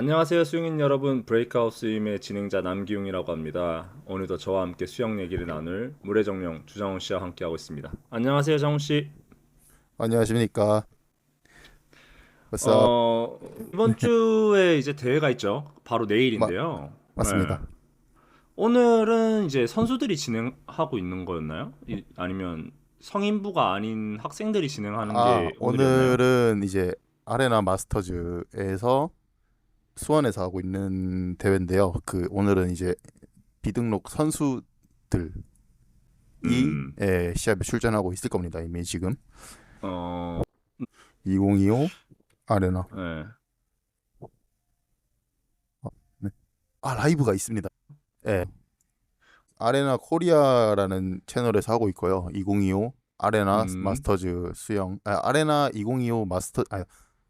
안녕하세요, 수영인 여러분. 브레이크아웃 스임의 진행자 남기웅이라고 합니다. 오늘도 저와 함께 수영 얘기를 나눌 물의 정령 주장훈 씨와 함께하고 있습니다. 안녕하세요, 장훈 씨. 안녕하십니까. What's up? 이번 주에 이제 대회가 있죠. 바로 마, 내일인데요. 네. 맞습니다. 오늘은 이제 선수들이 진행하고 있는 거였나요? 아니면 성인부가 아닌 학생들이 진행하는 게 오늘이었나요? 오늘은 이제 아레나 마스터즈에서 수원에서 하고 있는 대회인데요. 오늘은 이제 비등록 선수들이 음, 시합에 출전하고 있을 겁니다. 이미 지금 어, 2025 아레나. 네. 어, 네. 라이브가 있습니다. 예. 아레나 코리아라는 채널에서 하고 있고요. 2025 아레나 음, 마스터즈 수영, 아레나 2025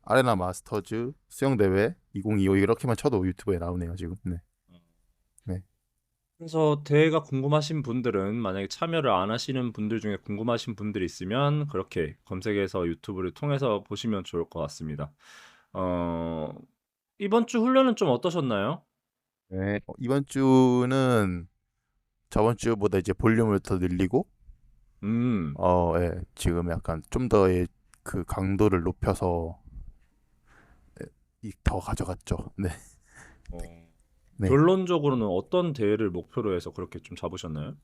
아레나 마스터즈 수영 대회 2025 이렇게만 쳐도 유튜브에 나오네요 지금. 네, 네, 그래서 대회가 궁금하신 분들은 만약에 참여를 안 하시는 분들 중에 궁금하신 분들이 있으면 그렇게 검색해서 유튜브를 통해서 보시면 좋을 것 같습니다. 어, 이번 주 훈련은 좀 어떠셨나요? 네. 이번 주는 저번 주보다 이제 볼륨을 더 늘리고, 음, 예, 지금 약간 좀 더의 그 강도를 높여서 더 가져갔죠. 네, 어, 네. 결론적으로는 어떤 대회를 목표로 해서 그렇게 좀 잡으셨나요?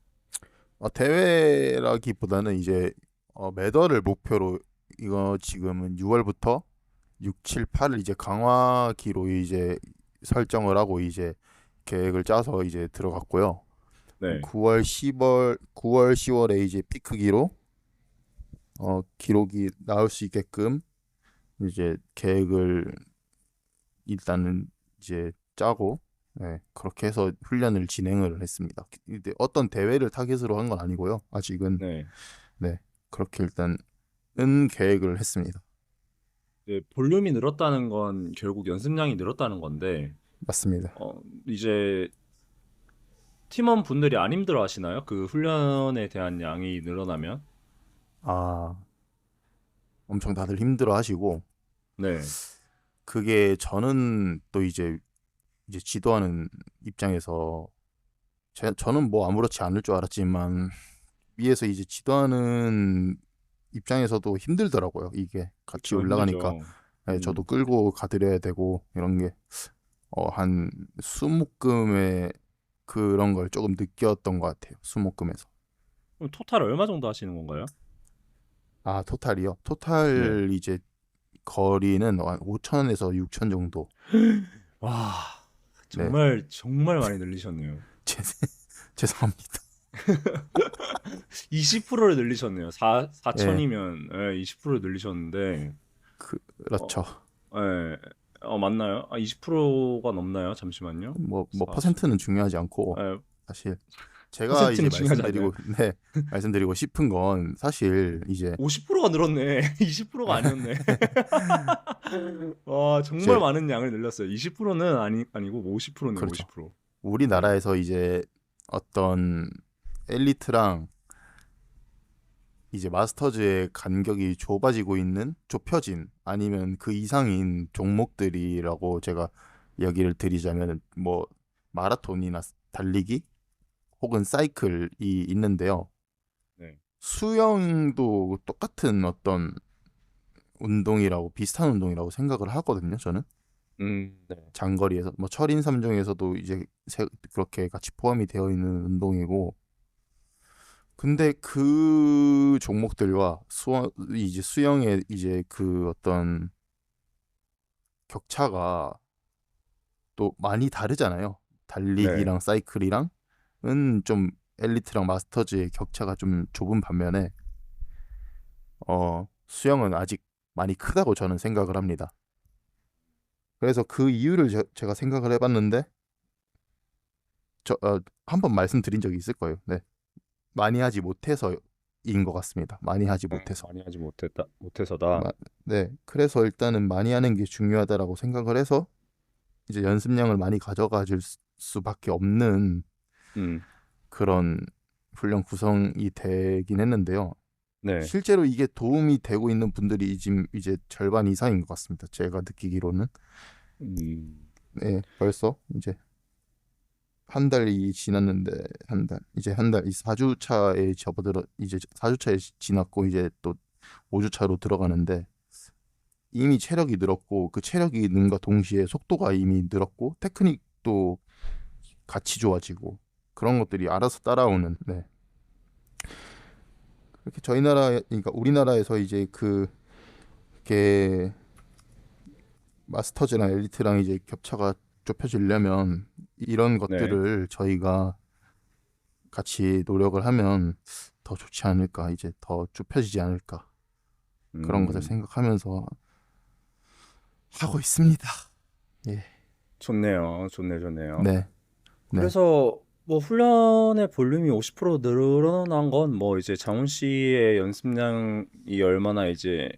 대회라기보다는 이제 메달을 목표로 이거 지금은 6월부터 6, 7, 8을 이제 강화기로 이제 설정을 하고 이제 계획을 짜서 이제 들어갔고요. 네. 9월, 10월에 이제 피크기로 기록이 나올 수 있게끔 이제 계획을 일단은 이제 짜고, 네, 그렇게 해서 훈련을 진행을 했습니다. 근데 어떤 대회를 타깃으로 한 건 아니고요. 아직은. 네. 네, 그렇게 일단은 계획을 했습니다. 이제 볼륨이 늘었다는 건 결국 연습량이 늘었다는 건데, 맞습니다. 이제 팀원 분들이 안 힘들어 하시나요? 그 훈련에 대한 양이 늘어나면? 아, 엄청 다들 힘들어 하시고, 네. 그게 저는 또 이제 지도하는 입장에서 저는 뭐 아무렇지 않을 줄 알았지만 위에서 이제 지도하는 입장에서도 힘들더라고요. 이게 같이 그쵸, 올라가니까. 힘들죠. 예, 저도 음. 끌고 가드려야 되고 이런 게 한 수목금에 그런 걸 조금 느꼈던 것 같아요. 수목금에서. 그럼 토탈 얼마 정도 하시는 건가요? 토탈이요. 네. 토탈 이제 거리는 한 5천에서 6천 정도. 와, 네. 정말 정말 많이 늘리셨네요. 죄- 죄송합니다. 20%를 늘리셨네요. 4 예. 4천이면 예, 20%를 늘리셨는데 어, 그렇죠. 예. 맞나요? 20%가 넘나요? 잠시만요. 뭐 4천. 퍼센트는 중요하지 않고 예, 사실 제가 이제 퍼센트는 중요하지 않나요? 말씀드리고 네, 말씀드리고 싶은 건 사실 이제 50%가 늘었네. 20%가 아니었네. 와, 정말 이제 많은 양을 늘렸어요. 20%는 아니고 50%네요. 그렇죠. 50%. 네. 우리나라에서 이제 어떤 엘리트랑 이제 마스터즈의 간격이 좁혀진 아니면 그 이상인 종목들이라고 제가 이야기를 드리자면 뭐 마라톤이나 달리기 혹은 사이클이 있는데요. 네. 수영도 똑같은 어떤 운동이라고 비슷한 운동이라고 생각을 하거든요. 저는 네. 장거리에서 뭐 철인 3종에서도 이제 그렇게 같이 포함이 되어 있는 운동이고 근데 그 종목들과 이제 수영의 이제 그 어떤 격차가 또 많이 다르잖아요. 네. 달리기랑 사이클이랑은 좀 엘리트랑 마스터즈의 격차가 좀 좁은 반면에 수영은 아직 많이 크다고 저는 생각을 합니다. 그래서 그 이유를 제가 생각을 해봤는데 한번 말씀드린 적이 있을 거예요. 네. 많이 하지 못해서인 것 같습니다. 많이 하지 못해서. 많이 하지 못해서다. 마- 네. 그래서 일단은 많이 하는 게 중요하다라고 생각을 해서 이제 연습량을 많이 가져가 줄 수밖에 없는 음. 그런 훈련 구성이 되긴 했는데요. 네. 실제로 이게 도움이 되고 있는 분들이 지금 이제 절반 이상인 것 같습니다. 제가 느끼기로는. 음. 네, 벌써 이제 한 달이 지났는데 이제 한 달, 이 4주 차에 접어들어 이제 4주 차에 지났고 이제 또 5주 차로 들어가는데 이미 체력이 늘었고 그 체력이 는과 동시에 속도가 이미 늘었고 테크닉도 같이 좋아지고 그런 것들이 알아서 따라오는 네. 그렇게 저희 나라 그러니까 우리나라에서 이제 그게 마스터즈랑 엘리트랑 이제 격차가 좁혀지려면 이런 네. 것들을 저희가 같이 노력을 하면 더 좋지 않을까, 이제 더 좁혀지지 않을까, 그런 것을 음, 생각하면서 하고 있습니다. 예. 좋네요. 좋네, 좋네요. 네, 네, 그래서 뭐 훈련의 볼륨이 50% 늘어난 건 뭐 이제 장훈 씨의 연습량이 얼마나 이제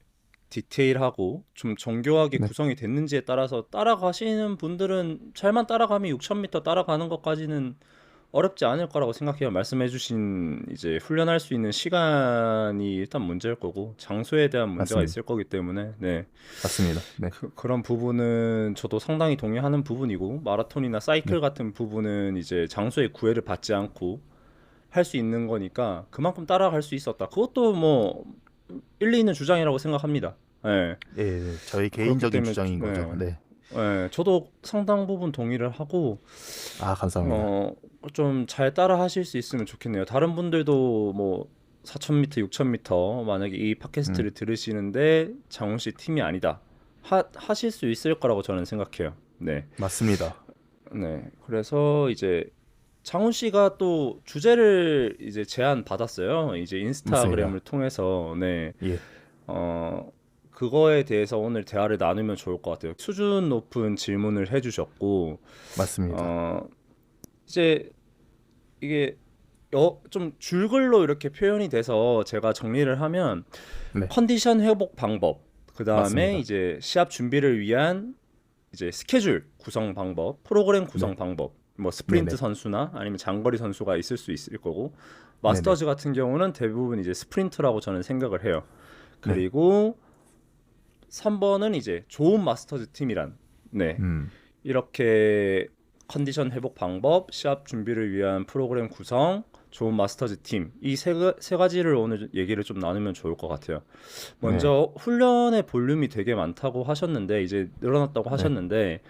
디테일하고 좀 정교하게 네, 구성이 됐는지에 따라서 따라가시는 분들은 잘만 따라가면 6,000m 따라가는 것까지는 어렵지 않을 거라고 생각해요. 말씀해주신 이제 훈련할 수 있는 시간이 일단 문제일 거고 장소에 대한 문제가 맞습니다. 있을 거기 때문에 네. 맞습니다. 네, 그런 부분은 저도 상당히 동의하는 부분이고 마라톤이나 사이클 네, 같은 부분은 이제 장소의 구애를 받지 않고 할 수 있는 거니까 그만큼 따라갈 수 있었다. 그것도 뭐 일리 있는 주장이라고 생각합니다. 예. 예, 저희 그렇기 개인적인 때문에 주장인 거죠. 네. 네, 예, 저도 상당 부분 동의를 하고 아, 감사합니다. 어, 좀 잘 따라 하실 수 있으면 좋겠네요. 다른 분들도 뭐 4,000m, 6,000m 만약에 이 음, 팟캐스트를 들으시는데 장훈 씨 팀이 아니다. 하실 수 있을 거라고 저는 생각해요. 네. 맞습니다. 네. 그래서 이제 장훈 씨가 또 주제를 이제 제안 받았어요. 이제 인스타그램을 맞습니다. 통해서 네. 예, 어, 그거에 대해서 오늘 대화를 나누면 좋을 것 같아요. 수준 높은 질문을 해주셨고, 맞습니다. 어, 이제 이게 좀 줄글로 이렇게 표현이 돼서 제가 정리를 하면 네, 컨디션 회복 방법, 그 다음에 맞습니다. 이제 시합 준비를 위한 이제 스케줄 구성 방법, 프로그램 네, 구성 방법, 뭐 네, 스프린트 네, 선수나 아니면 장거리 선수가 있을 수 있을 거고, 네, 네, 마스터즈 같은 경우는 대부분 이제 스프린트라고 저는 생각을 해요. 네, 그리고 3번은 이제 좋은 마스터즈 팀이란 네 음, 이렇게 컨디션 회복 방법, 시합 준비를 위한 프로그램 구성, 좋은 마스터즈 팀 이 세 가지를 오늘 얘기를 좀 나누면 좋을 것 같아요. 네, 먼저 훈련의 볼륨이 되게 많다고 하셨는데 이제 늘어났다고 네, 하셨는데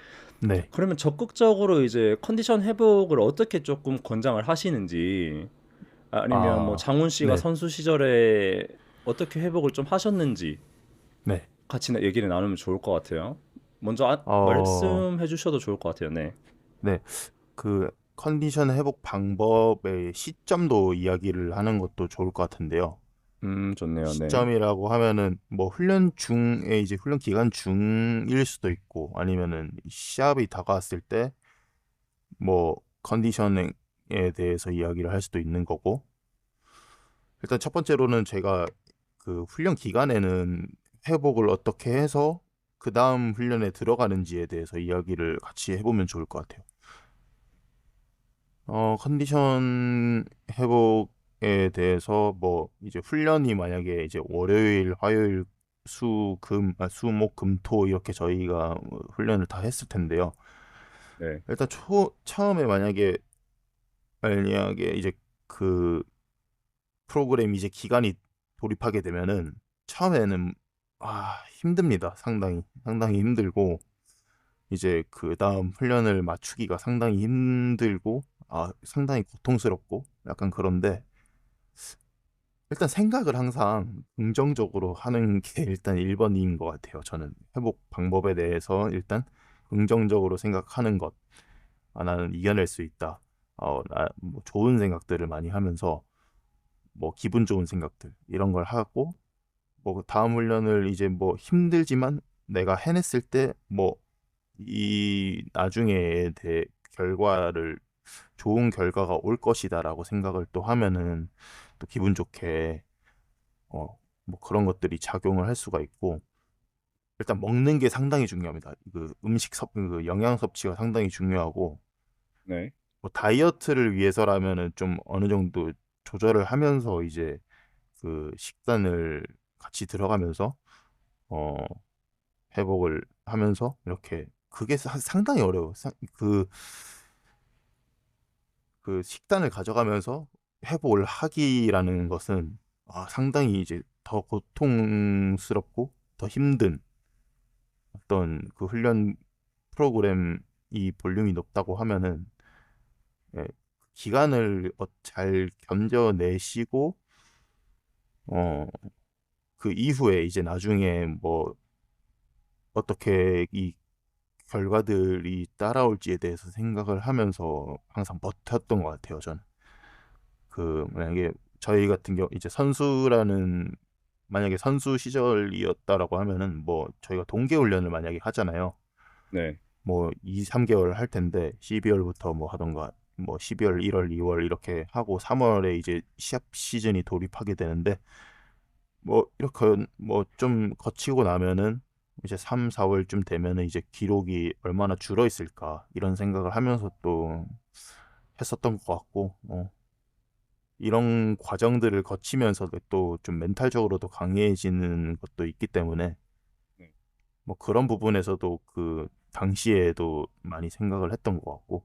네, 그러면 적극적으로 이제 컨디션 회복을 어떻게 조금 권장을 하시는지 아니면 뭐 아, 장훈 씨가 네, 선수 시절에 어떻게 회복을 좀 하셨는지 네. 같이 얘기를 나누면 좋을 것 같아요. 먼저 어, 말씀해 주셔도 좋을 것 같아요. 네. 네. 그 컨디션 회복 방법의 시점도 이야기를 하는 것도 좋을 것 같은데요. 좋네요. 네. 시점이라고 하면은 뭐 훈련 중에 이제 훈련 기간 중일 수도 있고 아니면은 시합이 다가왔을 때 뭐 컨디셔닝에 대해서 이야기를 할 수도 있는 거고. 일단 첫 번째로는 제가 그 훈련 기간에는 회복을 어떻게 해서 그 다음 훈련에 들어가는지에 대해서 이야기를 같이 해보면 좋을 것 같아요. 컨디션 회복에 대해서 뭐 이제 훈련이 만약에 이제 월요일, 화요일, 수, 목, 금, 토 이렇게 저희가 훈련을 다 했을 텐데요. 네. 일단 처음에 만약에 이제 그 프로그램 이제 기간이 돌입하게 되면은 처음에는 힘듭니다. 상당히 힘들고 이제 그 다음 훈련을 맞추기가 상당히 힘들고 상당히 고통스럽고 약간 그런데 일단 생각을 항상 긍정적으로 하는 게 일단 1번인 것 같아요. 저는 회복 방법에 대해서 일단 긍정적으로 생각하는 것. 나는 이겨낼 수 있다. 뭐 좋은 생각들을 많이 하면서 뭐 기분 좋은 생각들 이런 걸 하고 뭐 다음 훈련을 이제 뭐 힘들지만 내가 해냈을 때 뭐 이 나중에 대 결과를 좋은 결과가 올 것이다라고 생각을 또 하면은 또 기분 좋게 뭐 그런 것들이 작용을 할 수가 있고 일단 먹는 게 상당히 중요합니다. 그 영양 섭취가 상당히 중요하고 네. 뭐 다이어트를 위해서라면은 좀 어느 정도 조절을 하면서 이제 그 식단을 같이 들어가면서 어 회복을 하면서 이렇게 그게 상당히 어려워. 그 식단을 가져가면서 회복을 하기라는 것은 상당히 이제 더 고통스럽고 더 힘든 어떤 그 훈련 프로그램 이 볼륨이 높다고 하면은 예, 기간을 잘 견뎌내시고 어, 그 이후에 이제 나중에 뭐 어떻게 이 결과들이 따라올지에 대해서 생각을 하면서 항상 버텼던 것 같아요, 저는. 그 만약에 저희 같은 경우 이제 선수라는 만약에 선수 시절이었다라고 하면은 뭐 저희가 동계 훈련을 만약에 하잖아요. 네. 뭐 2, 3개월 할 텐데 12월부터 뭐 하던가 뭐 12월, 1월, 2월 이렇게 하고 3월에 이제 시합 시즌이 돌입하게 되는데 뭐 이렇게 뭐 좀 거치고 나면은 이제 3, 4월쯤 되면은 이제 기록이 얼마나 줄어 있을까 이런 생각을 하면서 또 했었던 것 같고 이런 과정들을 거치면서도 또 좀 멘탈적으로도 강해지는 것도 있기 때문에 네. 뭐 그런 부분에서도 그 당시에도 많이 생각을 했던 것 같고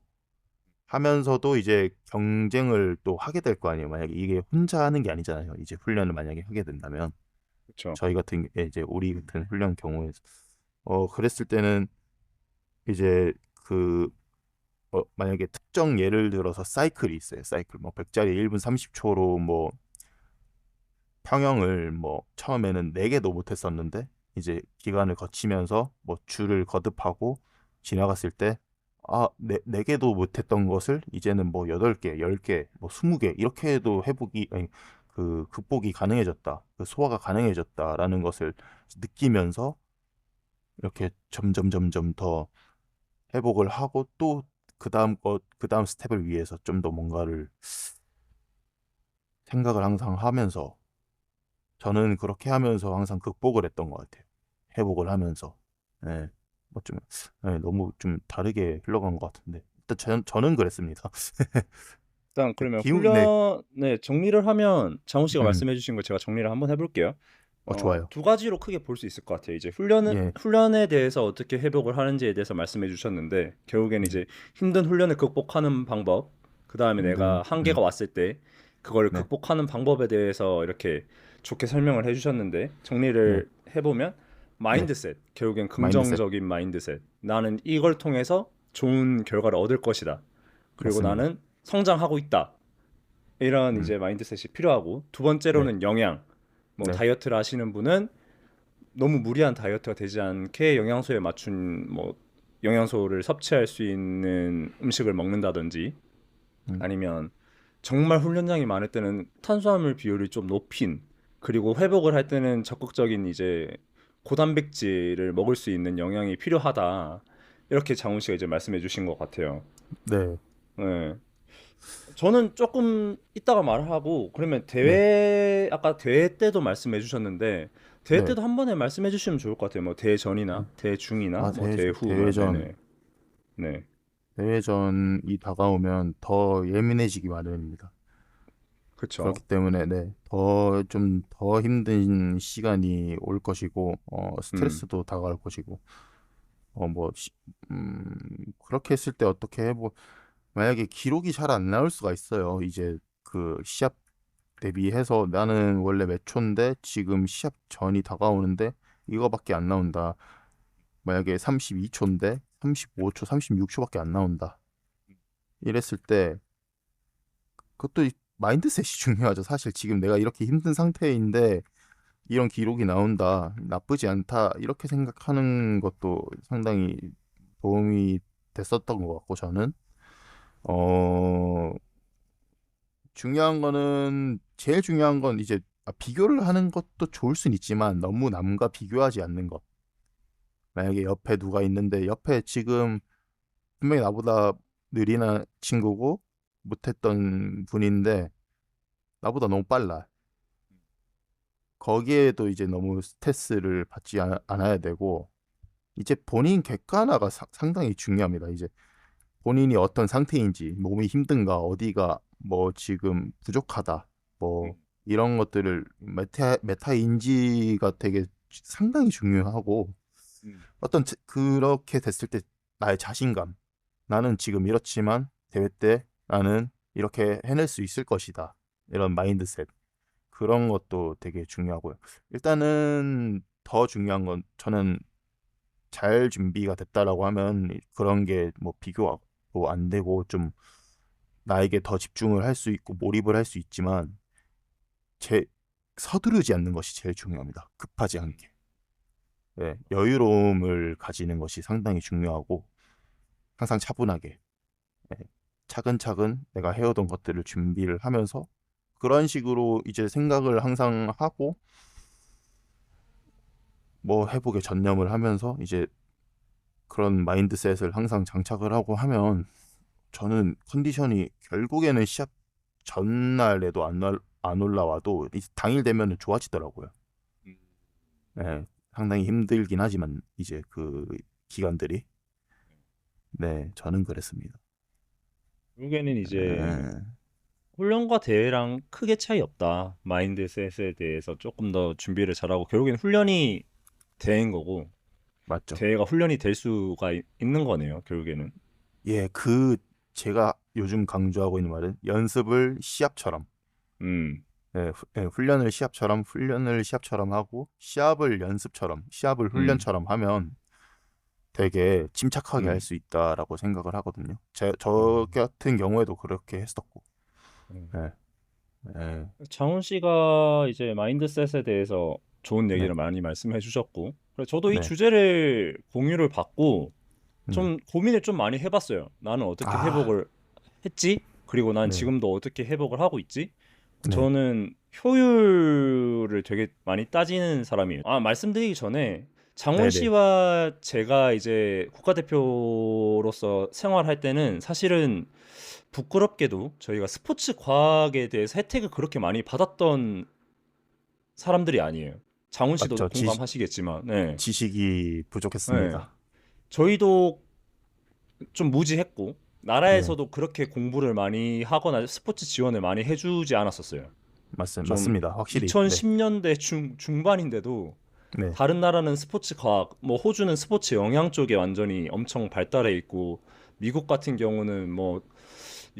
하면서도 이제 경쟁을 또 하게 될 거 아니에요. 만약에 이게 혼자 하는 게 아니잖아요. 이제 훈련을 만약에 하게 된다면 그쵸. 저희 같은 이제 우리 같은 훈련 경우에 그랬을 때는 이제 그 만약에 특정 예를 들어서 사이클이 있어요. 사이클 뭐 100짜리 1분 30초로 뭐 평형을 뭐 처음에는 4개도 못 했었는데 이제 기간을 거치면서 뭐 줄을 거듭하고 지나갔을 때 네 개도 못 했던 것을 이제는 뭐 8개, 10개, 뭐 20개 이렇게 해도 회복이 아니 그 극복이 가능해졌다. 그 소화가 가능해졌다라는 것을 느끼면서 이렇게 점점 점점 더 회복을 하고 또 그다음 스텝을 위해서 좀 더 뭔가를 생각을 항상 하면서 저는 그렇게 하면서 항상 극복을 했던 것 같아요. 회복을 하면서. 예. 뭐 좀, 너무 좀 다르게 흘러간 것 같은데. 일단 저는 그랬습니다. 일단 그러면 네. 훈련의 정리를 하면 장훈 씨가 음, 말씀해 주신 거 제가 정리를 한번 해볼게요. 좋아요. 두 가지로 크게 볼 수 있을 것 같아요. 이제 예, 훈련에 대해서 어떻게 회복을 하는지에 대해서 말씀해 주셨는데 결국엔 네. 이제 힘든 훈련을 극복하는 방법, 그 다음에 내가 힘든, 한계가 왔을 때 그걸 네, 극복하는 방법에 대해서 이렇게 좋게 설명을 해주셨는데 네, 정리를 해보면 네. 마인드셋, 결국엔 마인드셋. 긍정적인 마인드셋. 나는 이걸 통해서 좋은 결과를 얻을 것이다. 그리고 맞습니다. 나는 성장하고 있다. 이런 음, 이제 마인드셋이 필요하고 두 네, 번째로는 영양. 뭐 네, 다이어트를 하시는 분은 너무 무리한 다이어트가 되지 않게 영양소에 맞춘 뭐 영양소를 섭취할 수 있는 음식을 먹는다든지 음, 아니면 정말 훈련량이 많을 때는 탄수화물 비율이 좀 높인 그리고 회복을 할 때는 적극적인 이제 고단백질을 먹을 수 있는 영양이 필요하다. 이렇게 장훈 씨가 이제 말씀해 주신 것 같아요. 네, 네. 저는 조금 이따가 말하고 그러면 네, 아까 대회 때도 말씀해 주셨는데 대회 네. 때도 한 번에 말씀해 주시면 좋을 것 같아요. 뭐 대회 전이나 음. 대회 중이나 뭐 대회 후 뭐 대회전, 네네. 네. 대회전이 다가오면 더 예민해지기 마련입니다. 그쵸. 그렇기 때문에 네, 더 힘든 시간이 올 것이고 음. 스트레스도 다가올 것이고 뭐 그렇게 했을 때 어떻게 만약에 기록이 잘 안 나올 수가 있어요. 이제 그 시합 대비해서 나는 원래 몇 초인데 지금 시합 전이 다가오는데 이거밖에 안 나온다. 만약에 32초인데 35초, 36초밖에 안 나온다. 이랬을 때 그것도 마인드셋이 중요하죠. 사실 지금 내가 이렇게 힘든 상태인데 이런 기록이 나온다. 나쁘지 않다. 이렇게 생각하는 것도 상당히 도움이 됐었던 것 같고 저는 어 제일 중요한 건 이제 비교를 하는 것도 좋을 순 있지만 너무 남과 비교하지 않는 것. 만약에 옆에 누가 있는데 옆에 지금 분명히 나보다 느린 친구고 못했던 분인데 나보다 너무 빨라. 거기에도 이제 너무 스트레스를 받지 않아야 되고 이제 본인 객관화가 상당히 중요합니다. 이제 본인이 어떤 상태인지, 몸이 힘든가, 어디가 뭐 지금 부족하다, 뭐 이런 것들을 메타 인지가 되게 상당히 중요하고 음. 그렇게 됐을 때 나의 자신감. 나는 지금 이렇지만 대회 때 나는 이렇게 해낼 수 있을 것이다. 이런 마인드셋. 그런 것도 되게 중요하고요. 일단은 더 중요한 건 저는 잘 준비가 됐다라고 하면 그런 게 뭐 비교가 안 되고 좀 나에게 더 집중을 할 수 있고 몰입을 할 수 있지만 제 서두르지 않는 것이 제일 중요합니다. 급하지 않게. 네, 여유로움을 가지는 것이 상당히 중요하고 항상 차분하게 네, 차근차근 내가 해오던 것들을 준비를 하면서 그런 식으로 이제 생각을 항상 하고 뭐 회복에 전념을 하면서 이제 그런 마인드셋을 항상 장착을 하고 하면 저는 컨디션이 결국에는 시합 전날에도 안 올라와도 당일 되면 좋아지더라고요. 음. 네, 상당히 힘들긴 하지만 이제 그 기간들이 네, 저는 그랬습니다. 결국에는 이제 네, 훈련과 대회랑 크게 차이 없다. 마인드셋에 대해서 조금 더 준비를 잘하고 결국엔 훈련이 대회인 거고 맞죠. 대회가 훈련이 될 수가 있는 거네요. 결국에는. 예, 제가 요즘 강조하고 있는 말은 연습을 시합처럼 음, 훈련을 시합처럼 하고 시합을 연습처럼 시합을 음, 훈련처럼 하면 되게 침착하게 할 음. 수 있다라고 생각을 하거든요. 저 어, 같은 경우에도 그렇게 했었고. 음. 네, 네, 장훈 씨가 이제 마인드셋에 대해서 좋은 네, 얘기를 많이 말씀해 주셨고, 그래서 저도 이 네, 주제를 공유를 받고 네. 좀 고민을 좀 많이 해봤어요. 나는 어떻게 아, 회복을 했지? 그리고 난 네, 지금도 어떻게 회복을 하고 있지? 네, 저는 효율을 되게 많이 따지는 사람이에요. 아, 말씀드리기 전에 장훈 네, 네. 씨와 제가 이제 국가대표로서 생활할 때는 사실은 부끄럽게도 저희가 스포츠 과학에 대해서 혜택을 그렇게 많이 받았던 사람들이 아니에요. 장훈 씨도 맞죠. 공감하시겠지만, 네, 지식이 네. 부족했습니다. 저희도 좀 무지했고 네, 나라에서도 그렇게 공부를 많이 하거나 스포츠 지원을 많이 해주지 않았었어요. 좀 맞습니다. 확실히. 네, 2010년대 중반인데도 네, 다른 나라는 스포츠 과학, 뭐 호주는 스포츠 영양 쪽에 완전히 엄청 발달해 있고 미국 같은 경우는 뭐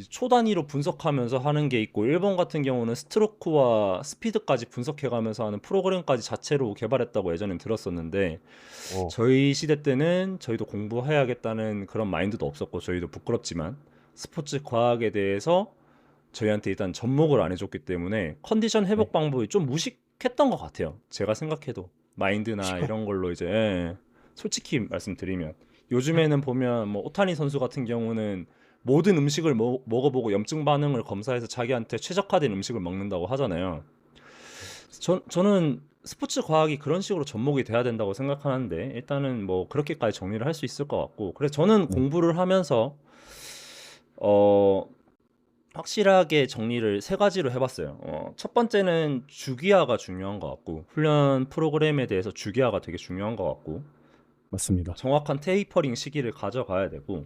초 단위로 분석하면서 하는 게 있고 일본 같은 경우는 스트로크와 스피드까지 분석해가면서 하는 프로그램까지 자체로 개발했다고 예전엔 들었었는데 오, 저희 시대 때는 저희도 공부해야겠다는 그런 마인드도 없었고 저희도 부끄럽지만 스포츠 과학에 대해서 저희한테 일단 접목을 안 해줬기 때문에 컨디션 네, 회복 방법이 좀 무식했던 것 같아요. 제가 생각해도 마인드나 시간, 이런 걸로 이제 솔직히 말씀드리면 요즘에는 보면 뭐 오타니 선수 같은 경우는 모든 음식을 먹어보고 염증 반응을 검사해서 자기한테 최적화된 음식을 먹는다고 하잖아요. 저는 스포츠 과학이 그런 식으로 접목이 돼야 된다고 생각하는데 일단은 뭐 그렇게까지 정리를 할 수 있을 것 같고 그래서 저는 네, 공부를 하면서 어 확실하게 정리를 세 가지로 해봤어요. 첫 번째는 주기화가 중요한 것 같고 훈련 프로그램에 대해서 주기화가 되게 중요한 것 같고 맞습니다. 정확한 테이퍼링 시기를 가져가야 되고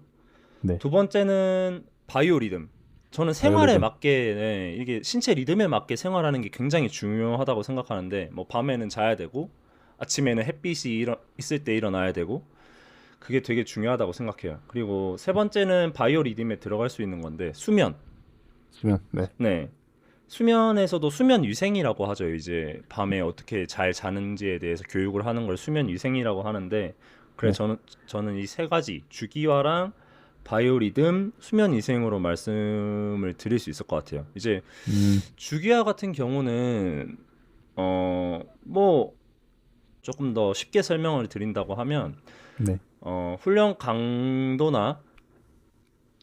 네, 두 번째는 바이오 리듬. 저는 생활에 바이올리듬. 맞게 이게 신체 리듬에 맞게 생활하는 게 굉장히 중요하다고 생각하는데 뭐 밤에는 자야 되고 아침에는 햇빛이 있을 때 일어나야 되고 그게 되게 중요하다고 생각해요. 그리고 세 번째는 바이오 리듬에 들어갈 수 있는 건데 수면. 수면, 네, 네. 수면에서도 수면 위생이라고 하죠. 이제 밤에 어떻게 잘 자는지에 대해서 교육을 하는 걸 수면 위생이라고 하는데 그래 네, 저는 이 세 가지 주기화랑 바이오리듬, 수면 위생으로 말씀을 드릴 수 있을 것 같아요. 이제 음, 주기화 같은 경우는 뭐 조금 더 쉽게 설명을 드린다고 하면 네, 훈련 강도나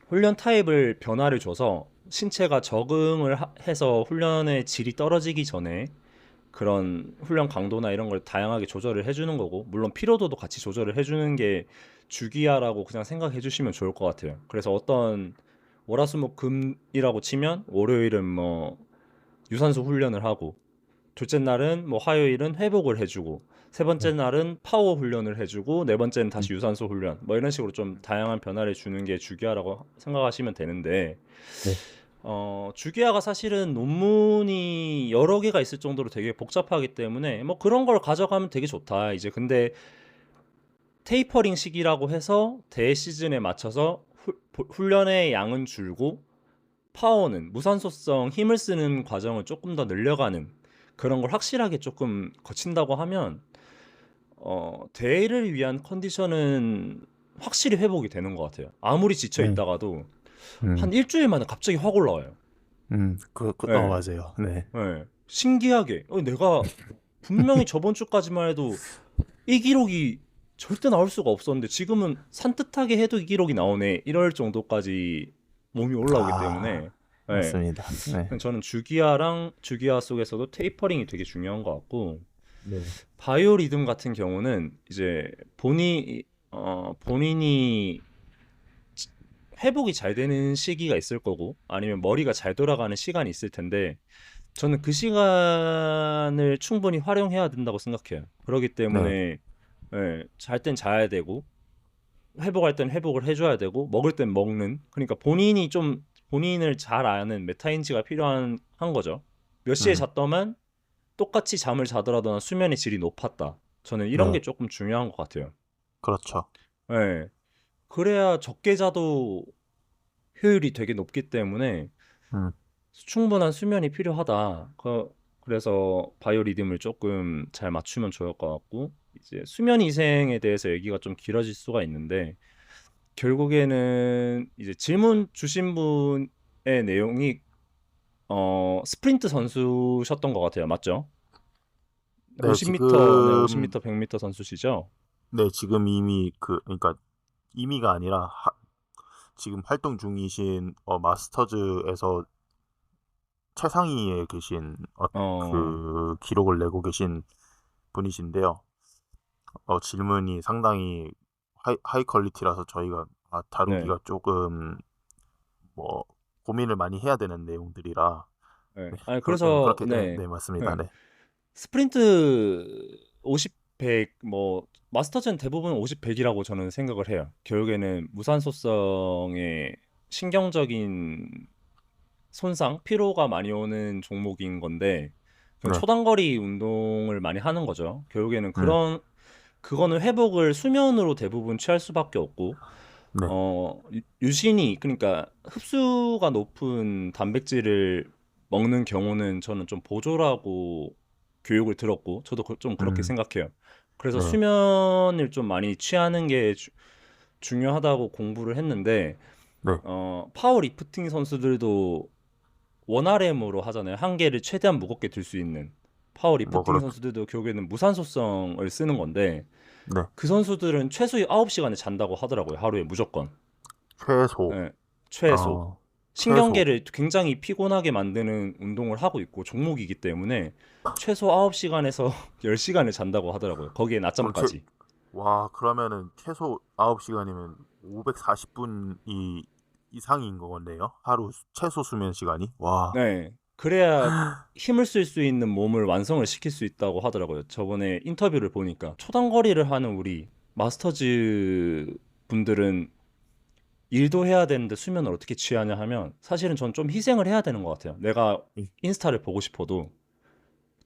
훈련 타입을 변화를 줘서 신체가 적응을 해서 훈련의 질이 떨어지기 전에 그런 훈련 강도나 이런 걸 다양하게 조절을 해주는 거고 물론 피로도도 같이 조절을 해주는 게 주기화라고 그냥 생각해 주시면 좋을 것 같아요. 그래서 어떤 월화수목금이라고 치면 월요일은 뭐 유산소 훈련을 하고 둘째 날은 뭐 화요일은 회복을 해주고 세 번째 네, 날은 파워 훈련을 해주고 네 번째는 음, 다시 유산소 훈련 뭐 이런 식으로 좀 다양한 변화를 주는 게 주기화라고 생각하시면 되는데 네, 주기화가 사실은 논문이 여러 개가 있을 정도로 되게 복잡하기 때문에 뭐 그런 걸 가져가면 되게 좋다. 이제 근데 테이퍼링 시기라고 해서 대회 시즌에 맞춰서 훈련의 양은 줄고 파워는 무산소성 힘을 쓰는 과정을 조금 더 늘려가는 그런 걸 확실하게 조금 거친다고 하면 대회를 위한 컨디션은 확실히 회복이 되는 것 같아요. 아무리 지쳐 네. 있다가도 음, 한 일주일 만에 갑자기 확 올라와요. 어, 네, 맞아요. 네. 네. 신기하게 내가 분명히 저번 주까지만 해도 이 기록이 절대 나올 수가 없었는데 지금은 산뜻하게 해도 이 기록이 나오네 이럴 정도까지 몸이 올라오기 아, 때문에 네. 맞습니다. 네. 저는 주기화 속에서도 테이퍼링이 되게 중요한 것 같고 네. 바이오 리듬 같은 경우는 이제 본인이 회복이 잘 되는 시기가 있을 거고 아니면 머리가 잘 돌아가는 시간이 있을 텐데 저는 그 시간을 충분히 활용해야 된다고 생각해요. 그렇기 네. 때문에 잘 땐 자야 되고 회복할 땐 회복을 해줘야 되고 먹을 땐 먹는 그러니까 본인이 좀 본인을 잘 아는 메타인지가 필요한 한 거죠. 몇 시에 음, 잤더만 똑같이 잠을 자더라도 난 수면의 질이 높았다. 저는 이런 게 네. 조금 중요한 것 같아요. 그렇죠. 예. 그래야 적게 자도 효율이 되게 높기 때문에 음, 충분한 수면이 필요하다. 그래서 바이오 리듬을 조금 잘 맞추면 좋을 것 같고 이제 수면 위생에 대해서 얘기가 좀 길어질 수가 있는데 결국에는 이제 질문 주신 분의 내용이 스프린트 선수셨던 것 같아요. 맞죠? 네, 50m, 네, 지금, 50m, 100m 선수시죠? 네, 지금 이미 그러니까 이미가 아니라 지금 활동 중이신 마스터즈에서 최상위에 계신 어, 그 기록을 내고 계신 분이신데요. 질문이 상당히 하이 퀄리티라서 저희가 네, 다루기가 조금 뭐 고민을 많이 해야 되는 내용들이라 네. 네, 아니 그래서 그렇게 네, 네, 네, 맞습니다. 네. 네. 스프린트 50, 100, 뭐 마스터즈는 대부분 50, 100이라고 저는 생각을 해요. 결국에는 무산소성의 신경적인 손상, 피로가 많이 오는 종목인 건데 그냥 네. 초단거리 운동을 많이 하는 거죠. 결국에는 음. 그거는 회복을 수면으로 대부분 취할 수밖에 없고 네. 유신이 그러니까 흡수가 높은 단백질을 먹는 경우는 저는 좀 보조라고 교육을 들었고 저도 좀 그렇게 음. 생각해요. 그래서 네. 수면을 좀 많이 취하는 게 중요하다고 공부를 했는데 네. 파워 리프팅 선수들도 원RM으로 하잖아요. 한 개를 최대한 무겁게 들 수 있는 파워 뭐 리프팅 그렇죠. 선수들도 결국에는 무산소성을 쓰는 건데 네. 그 선수들은 최소 9시간을 잔다고 하더라고요. 하루에 무조건. 최소. 예, 최소. 어. 최소. 신경계를 굉장히 피곤하게 만드는 운동을 하고 있고 종목이기 때문에 최소 9시간에서 10시간을 잔다고 하더라고요. 거기에 그럼 낮잠까지. 와, 그러면은 최소 9시간이면 540분이 이상인 거네요. 하루 최소 수면 시간이. 와. 네. 그래야 힘을 쓸 수 있는 몸을 완성을 시킬 수 있다고 하더라고요. 저번에 인터뷰를 보니까 초단거리를 하는 우리 마스터즈 분들은 일도 해야 되는데 수면을 어떻게 취하냐 하면 사실은 전 좀 희생을 해야 되는 것 같아요. 내가 음. 인스타를 보고 싶어도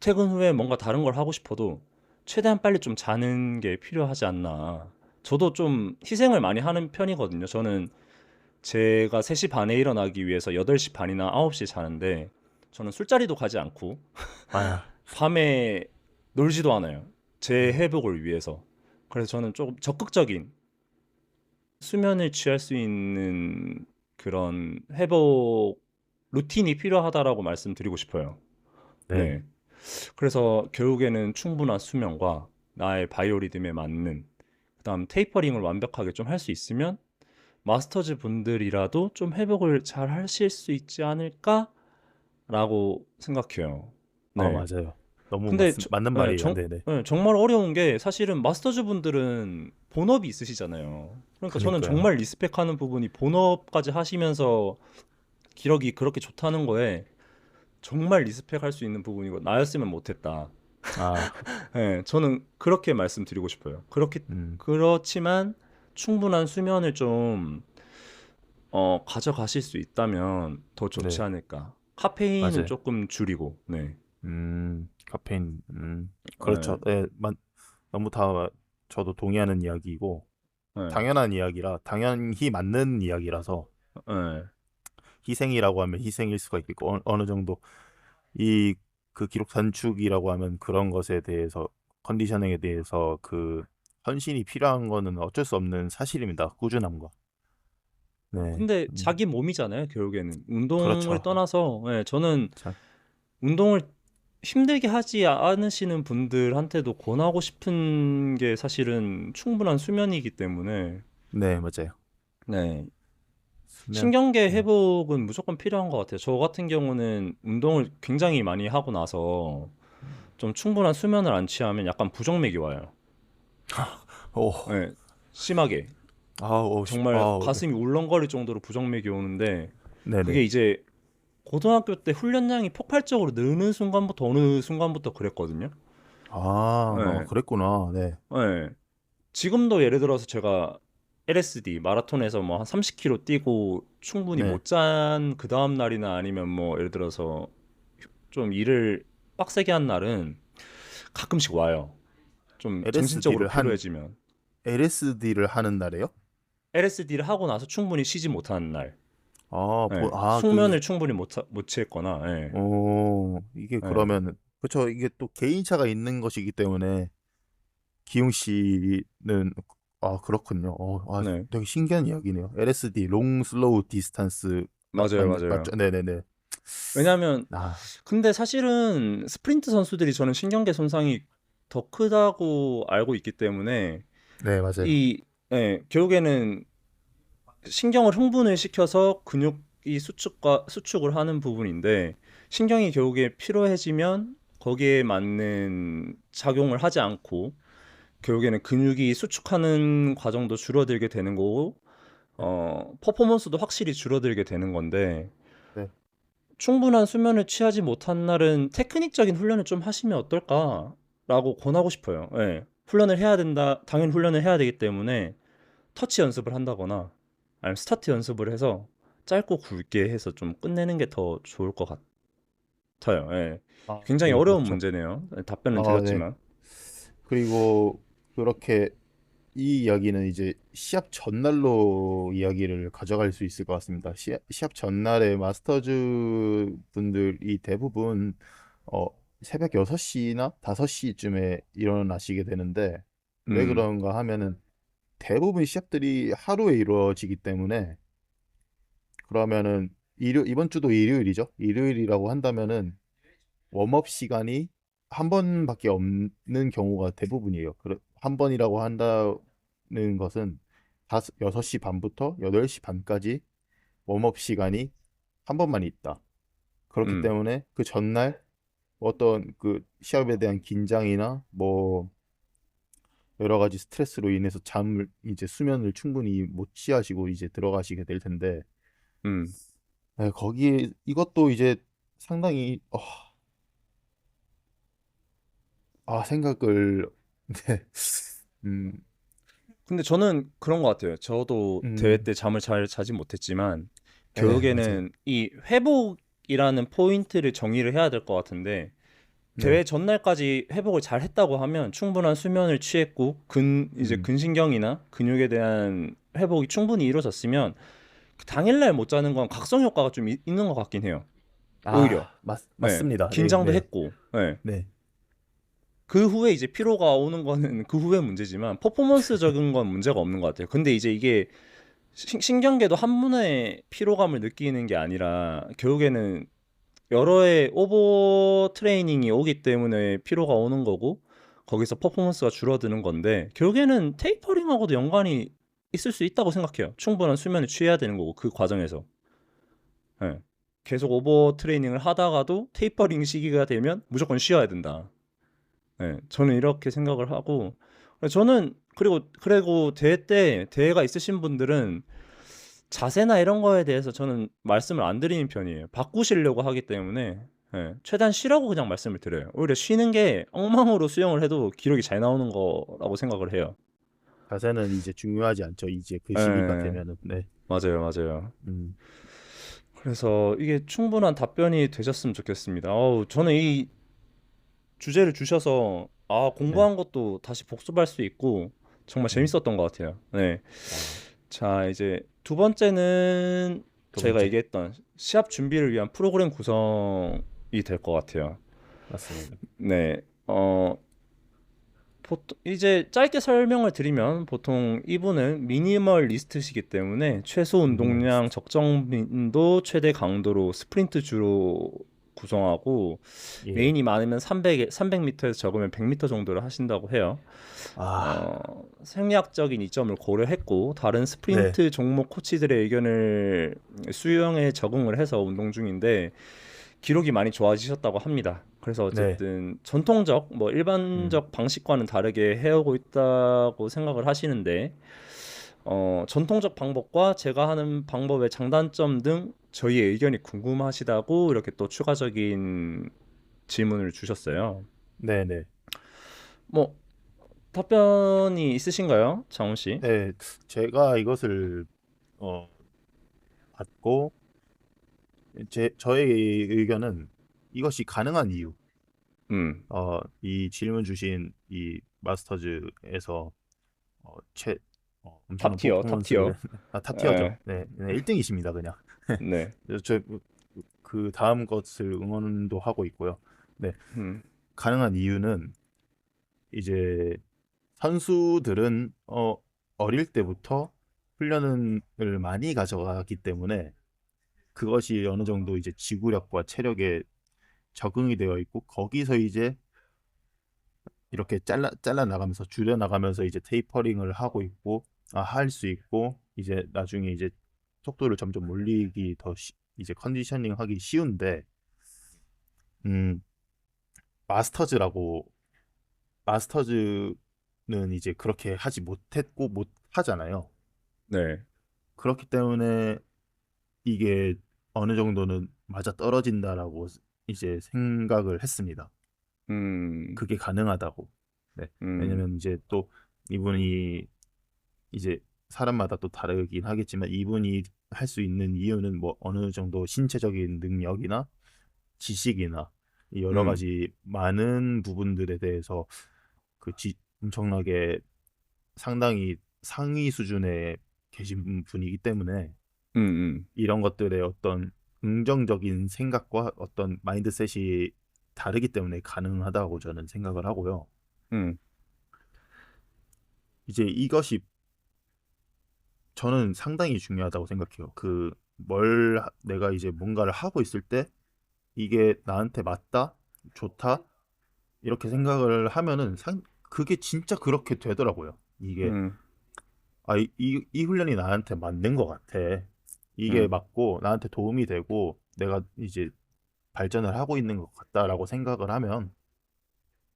퇴근 후에 뭔가 다른 걸 하고 싶어도 최대한 빨리 좀 자는 게 필요하지 않나. 저도 좀 희생을 많이 하는 편이거든요. 저는 제가 3시 반에 일어나기 위해서 8시 반이나 9시에 자는데 저는 술자리도 가지 않고 아. 밤에 놀지도 않아요. 제 음. 회복을 위해서. 그래서 저는 조금 적극적인 수면을 취할 수 있는 그런 회복 루틴이 필요하다라고 말씀드리고 싶어요. 네. 네. 그래서 결국에는 충분한 수면과 나의 바이오리듬에 맞는 그다음 테이퍼링을 완벽하게 좀 할 수 있으면 마스터즈 분들이라도 좀 회복을 잘 하실 수 있지 않을까라고 생각해요. 네. 맞아요. 너무 근데 맞는 말이에요. 네네. 정말 어려운 게 사실은 마스터즈 분들은 본업이 있으시잖아요. 그러니까 저는 그니까요. 정말 리스펙하는 부분이 본업까지 하시면서 기록이 그렇게 좋다는 거에 정말 리스펙할 수 있는 부분이고 나였으면 못했다. 아. 저는 그렇게 말씀드리고 싶어요. 음. 그렇지만 충분한 수면을 좀 가져가실 수 있다면 더 좋지 네. 않을까. 카페인은 맞아요. 조금 줄이고, 네. 카페인. 네. 그렇죠. 네. 너무 다 저도 동의하는 이야기이고 네, 당연한 이야기라 당연히 맞는 이야기라서 네. 희생이라고 하면 희생일 수가 있겠고 어느 정도 이 그 기록 단축이라고 하면 그런 것에 대해서 컨디셔닝에 대해서 그 헌신이 필요한 거는 어쩔 수 없는 사실입니다. 꾸준함과. 네. 근데 자기 몸이잖아요, 결국에는. 운동을 그렇죠. 떠나서, 예, 저는 자, 운동을 힘들게 하지 않으시는 분들한테도 권하고 싶은 게 사실은 충분한 수면이기 때문에, 네, 맞아요. 네. 수면. 신경계 네. 회복은 무조건 필요한 것 같아요. 저 같은 경우는 운동을 굉장히 많이 하고 나서 좀 충분한 수면을 안 취하면 약간 부정맥이 와요. 오, 네, 심하게. 정말 네. 가슴이 울렁거릴 정도로 부정맥이 오는데 그게 네네. 이제 고등학교 때 훈련량이 폭발적으로 느는 순간부터 어느 순간부터 그랬거든요. 네, 그랬구나. 네. 네. 지금도 예를 들어서 제가 LSD 마라톤에서 뭐 한 30km 뛰고 충분히 네. 못 잔 그 다음 날이나 아니면 뭐 예를 들어서 좀 일을 빡세게 한 날은 가끔씩 와요. 좀 정신적으로 LSD를 한 피로해지면. LSD를 하는 날에요? LSD를 하고 나서 충분히 쉬지 못하는 날. 예, 그게 숙면을 충분히 못 취했거나, 예, 이게 예, 그러면 그쵸. 이게 또 개인차가 있는 것이기 때문에 기용 씨는 그렇군요. 네, 되게 신기한 이야기네요. LSD, 롱 슬로우 디스턴스 맞아요, 맞죠? 맞아요. 네네네. 왜냐면, 아, 근데 사실은 스프린트 선수들이 저는 신경계 손상이 더 크다고 알고 있기 때문에, 네, 맞아요. 이, 예, 결국에는 신경을 흥분을 시켜서 근육이 수축을 하는 부분인데, 신경이 결국에 피로해지면 거기에 맞는 작용을 하지 않고, 결국에는 근육이 수축하는 과정도 줄어들게 되는 거고, 네, 퍼포먼스도 확실히 줄어들게 되는 건데, 네. 충분한 수면을 취하지 못한 날은 테크닉적인 훈련을 좀 하시면 어떨까라고 권하고 싶어요. 예. 훈련을 해야 된다. 당연히 훈련을 해야 되기 때문에 터치 연습을 한다거나 아니면 스타트 연습을 해서 짧고 굵게 해서 좀 끝내는 게 더 좋을 것 같아요. 예. 굉장히 네, 어려운 그렇죠. 문제네요. 답변은 네. 드렸지만. 그리고 그렇게 이 이야기는 이제 시합 전날로 이야기를 가져갈 수 있을 것 같습니다. 시합 전날에 마스터즈 분들이 대부분 어, 새벽 6시나 5시쯤에 일어나시게 되는데 왜 음, 그런가 하면은 대부분 시합들이 하루에 이루어지기 때문에 그러면은 이번 주도 일요일이죠. 일요일이라고 한다면은 웜업 시간이 한 번밖에 없는 경우가 대부분이에요. 한 번이라고 한다는 것은 6시 반부터 8시 반까지 웜업 시간이 한 번만 있다. 그렇기 음, 때문에 그 전날 어떤 그 시합에 대한 긴장이나 뭐 여러 가지 스트레스로 인해서 이제 수면을 충분히 못 취하시고 이제 들어가시게 될 텐데 음. 네, 거기에 이것도 이제 상당히 생각을 네. 음, 근데 저는 그런 것 같아요. 저도 대회 음, 때 잠을 잘 자지 못했지만 네, 맞아요. 결국에는 이 회복이라는 포인트를 정의를 해야 될 것 같은데 네, 대회 전날까지 회복을 잘 했다고 하면 충분한 수면을 취했고 이제 음, 근신경이나 근육에 대한 회복이 충분히 이루어졌으면 그 당일날 못 자는 건 각성 효과가 좀 있는 것 같긴 해요. 오히려. 네. 맞습니다. 네, 긴장도 네, 했고. 네. 네, 그 후에 이제 피로가 오는 거는 그 후에 문제지만 퍼포먼스적인 건 문제가 없는 것 같아요. 근데 이제 이게 신경계도 한 번에 피로감을 느끼는 게 아니라 결국에는 여러 해 오버 트레이닝이 오기 때문에 피로가 오는 거고 거기서 퍼포먼스가 줄어드는 건데 결국에는 테이퍼링하고도 연관이 있을 수 있다고 생각해요. 충분한 수면을 취해야 되는 거고 그 과정에서. 예. 계속 오버 트레이닝을 하다가도 테이퍼링 시기가 되면 무조건 쉬어야 된다. 예. 저는 이렇게 생각을 하고 저는 그리고 대회가 있으신 분들은 자세나 이런 거에 대해서 저는 말씀을 안 드리는 편이에요. 바꾸시려고 하기 때문에 예, 최대한 쉬라고 그냥 말씀을 드려요. 오히려 쉬는 게 엉망으로 수영을 해도 기록이 잘 나오는 거라고 생각을 해요. 자세는 이제 중요하지 않죠. 이제 그 시기가 예, 되면은, 네, 맞아요, 맞아요. 음, 그래서 이게 충분한 답변이 되셨으면 좋겠습니다. 저는 이 주제를 주셔서 네, 공부한 것도 다시 복습할 수 있고 정말 네. 재밌었던 것 같아요. 네. 어, 자, 이제 두 번째는 두 제가 번째. 얘기했던 시합 준비를 위한 프로그램 구성이 될 것 같아요. 맞습니다. 네. 보통 이제 짧게 설명을 드리면 보통 이분은 미니멀리스트시기 때문에 최소 운동량, 미니멀리스트. 적정 빈도, 최대 강도로 스프린트 주로 구성하고 예. 메인이 많으면 300m에서 적으면 100m 정도를 하신다고 해요. 아, 생리학적인 이점을 고려했고 다른 네, 스프린트 종목 코치들의 의견을 수용에 적응을 해서 운동 중인데 기록이 많이 좋아지셨다고 합니다. 그래서 네, 어쨌든 전통적 뭐 음, 일반적 방식과는 다르게 해오고 있다고 생각을 하시는데 전통적 방법과 제가 하는 방법의 장단점 등 저희의 의견이 궁금하시다고 이렇게 또 추가적인 질문을 주셨어요. 네, 네. 뭐 답변이 있으신가요, 장훈 씨? 네, 제가 이것을 어, 받고 저의 의견은 이것이 가능한 이유. 음, 이 질문 주신 이 마스터즈에서 최 엄청난 탑티어, 퍼포먼스를 탑티어. 탑티어죠. 에, 네, 네, 1등이십니다, 그냥. 네. 저그 다음 것을 응원도 하고 있고요. 네, 음, 가능한 이유는 이제 선수들은 어릴 때부터 훈련을 많이 가져가기 때문에 그것이 어느 정도 이제 지구력과 체력에 적응이 되어 있고 거기서 이제 이렇게 잘라 나가면서 줄여 나가면서 이제 테이퍼링을 하고 있고 할 수 있고 이제 나중에 이제 속도를 점점 올리기 이제 컨디셔닝 하기 쉬운데 음 마스터즈라고 마스터즈는 이제 그렇게 하지 못했고 못 하잖아요. 네. 그렇기 때문에 이게 어느 정도는 맞아 떨어진다라고 이제 생각을 했습니다. 음, 그게 가능하다고. 네. 음, 왜냐면 이제 또 이분이 이제 사람마다 또 다르긴 하겠지만 이분이 할 수 있는 이유는 뭐 어느 정도 신체적인 능력이나 지식이나 이 여러 음, 가지 많은 부분들에 대해서 엄청나게 상당히 상위 수준에 계신 분이기 때문에 음, 이런 것들의 어떤 긍정적인 생각과 어떤 마인드셋이 다르기 때문에 가능하다고 저는 생각을 하고요. 음, 이제 이것이 저는 상당히 중요하다고 생각해요. 내가 이제 뭔가를 하고 있을 때 이게 나한테 맞다, 좋다, 이렇게 생각을 하면은 그게 진짜 그렇게 되더라고요. 이게, 음, 이 훈련이 나한테 맞는 것 같아. 이게 음, 맞고 나한테 도움이 되고 내가 이제 발전을 하고 있는 것 같다라고 생각을 하면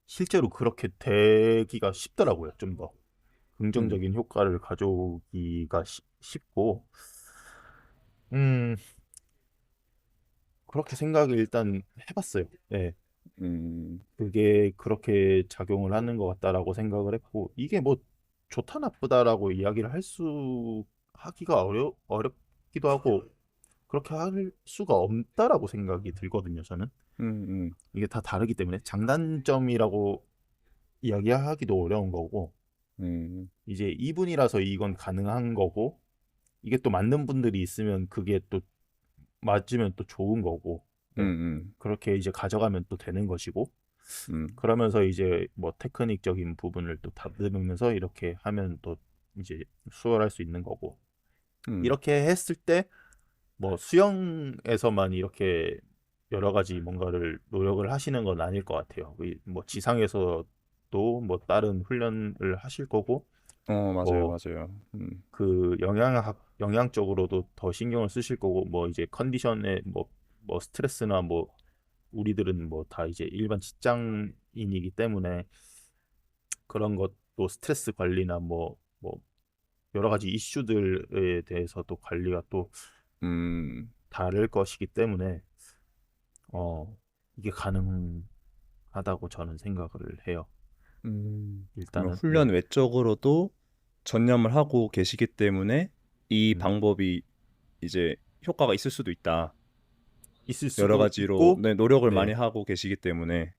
실제로 그렇게 되기가 쉽더라고요. 좀 더 음, 긍정적인 효과를 가져오기가 쉽고, 음, 그렇게 생각을 일단 해봤어요. 네, 음, 그게 그렇게 작용을 하는 것 같다라고 생각을 했고, 이게 뭐 좋다 나쁘다라고 이야기를 하기가 어렵기도 하고, 그렇게 할 수가 없다라고 생각이 들거든요, 저는. 음, 이게 다 다르기 때문에 장단점이라고 이야기하기도 어려운 거고, 음, 이제 이분이라서 이건 가능한 거고, 이게 또 맞는 분들이 있으면 그게 또 맞으면 또 좋은 거고, 네. 음, 그렇게 이제 가져가면 또 되는 것이고, 음, 그러면서 이제 뭐 테크닉적인 부분을 또 다듬으면서 이렇게 하면 또 이제 수월할 수 있는 거고, 음, 이렇게 했을 때 뭐 수영에서만 이렇게 여러 가지 뭔가를 노력을 하시는 건 아닐 것 같아요. 뭐 지상에서도 뭐 다른 훈련을 하실 거고, 맞아요, 뭐 맞아요. 그 영양 쪽으로도 더 신경을 쓰실 거고 뭐 이제 컨디션에 뭐 스트레스나 뭐 우리들은 뭐 다 이제 일반 직장인이기 때문에 그런 것도 스트레스 관리나 뭐 여러 가지 이슈들에 대해서도 관리가 또 음, 다를 것이기 때문에 이게 가능하다고 저는 생각을 해요. 그러면 일단은 훈련 네. 외적으로도 전념을 하고 계시기 때문에 이 음, 방법이 이제 효과가 있을 수도 있다. 있을 여러 수도 가지로 있고 네, 노력을 많이 네. 하고 계시기 때문에.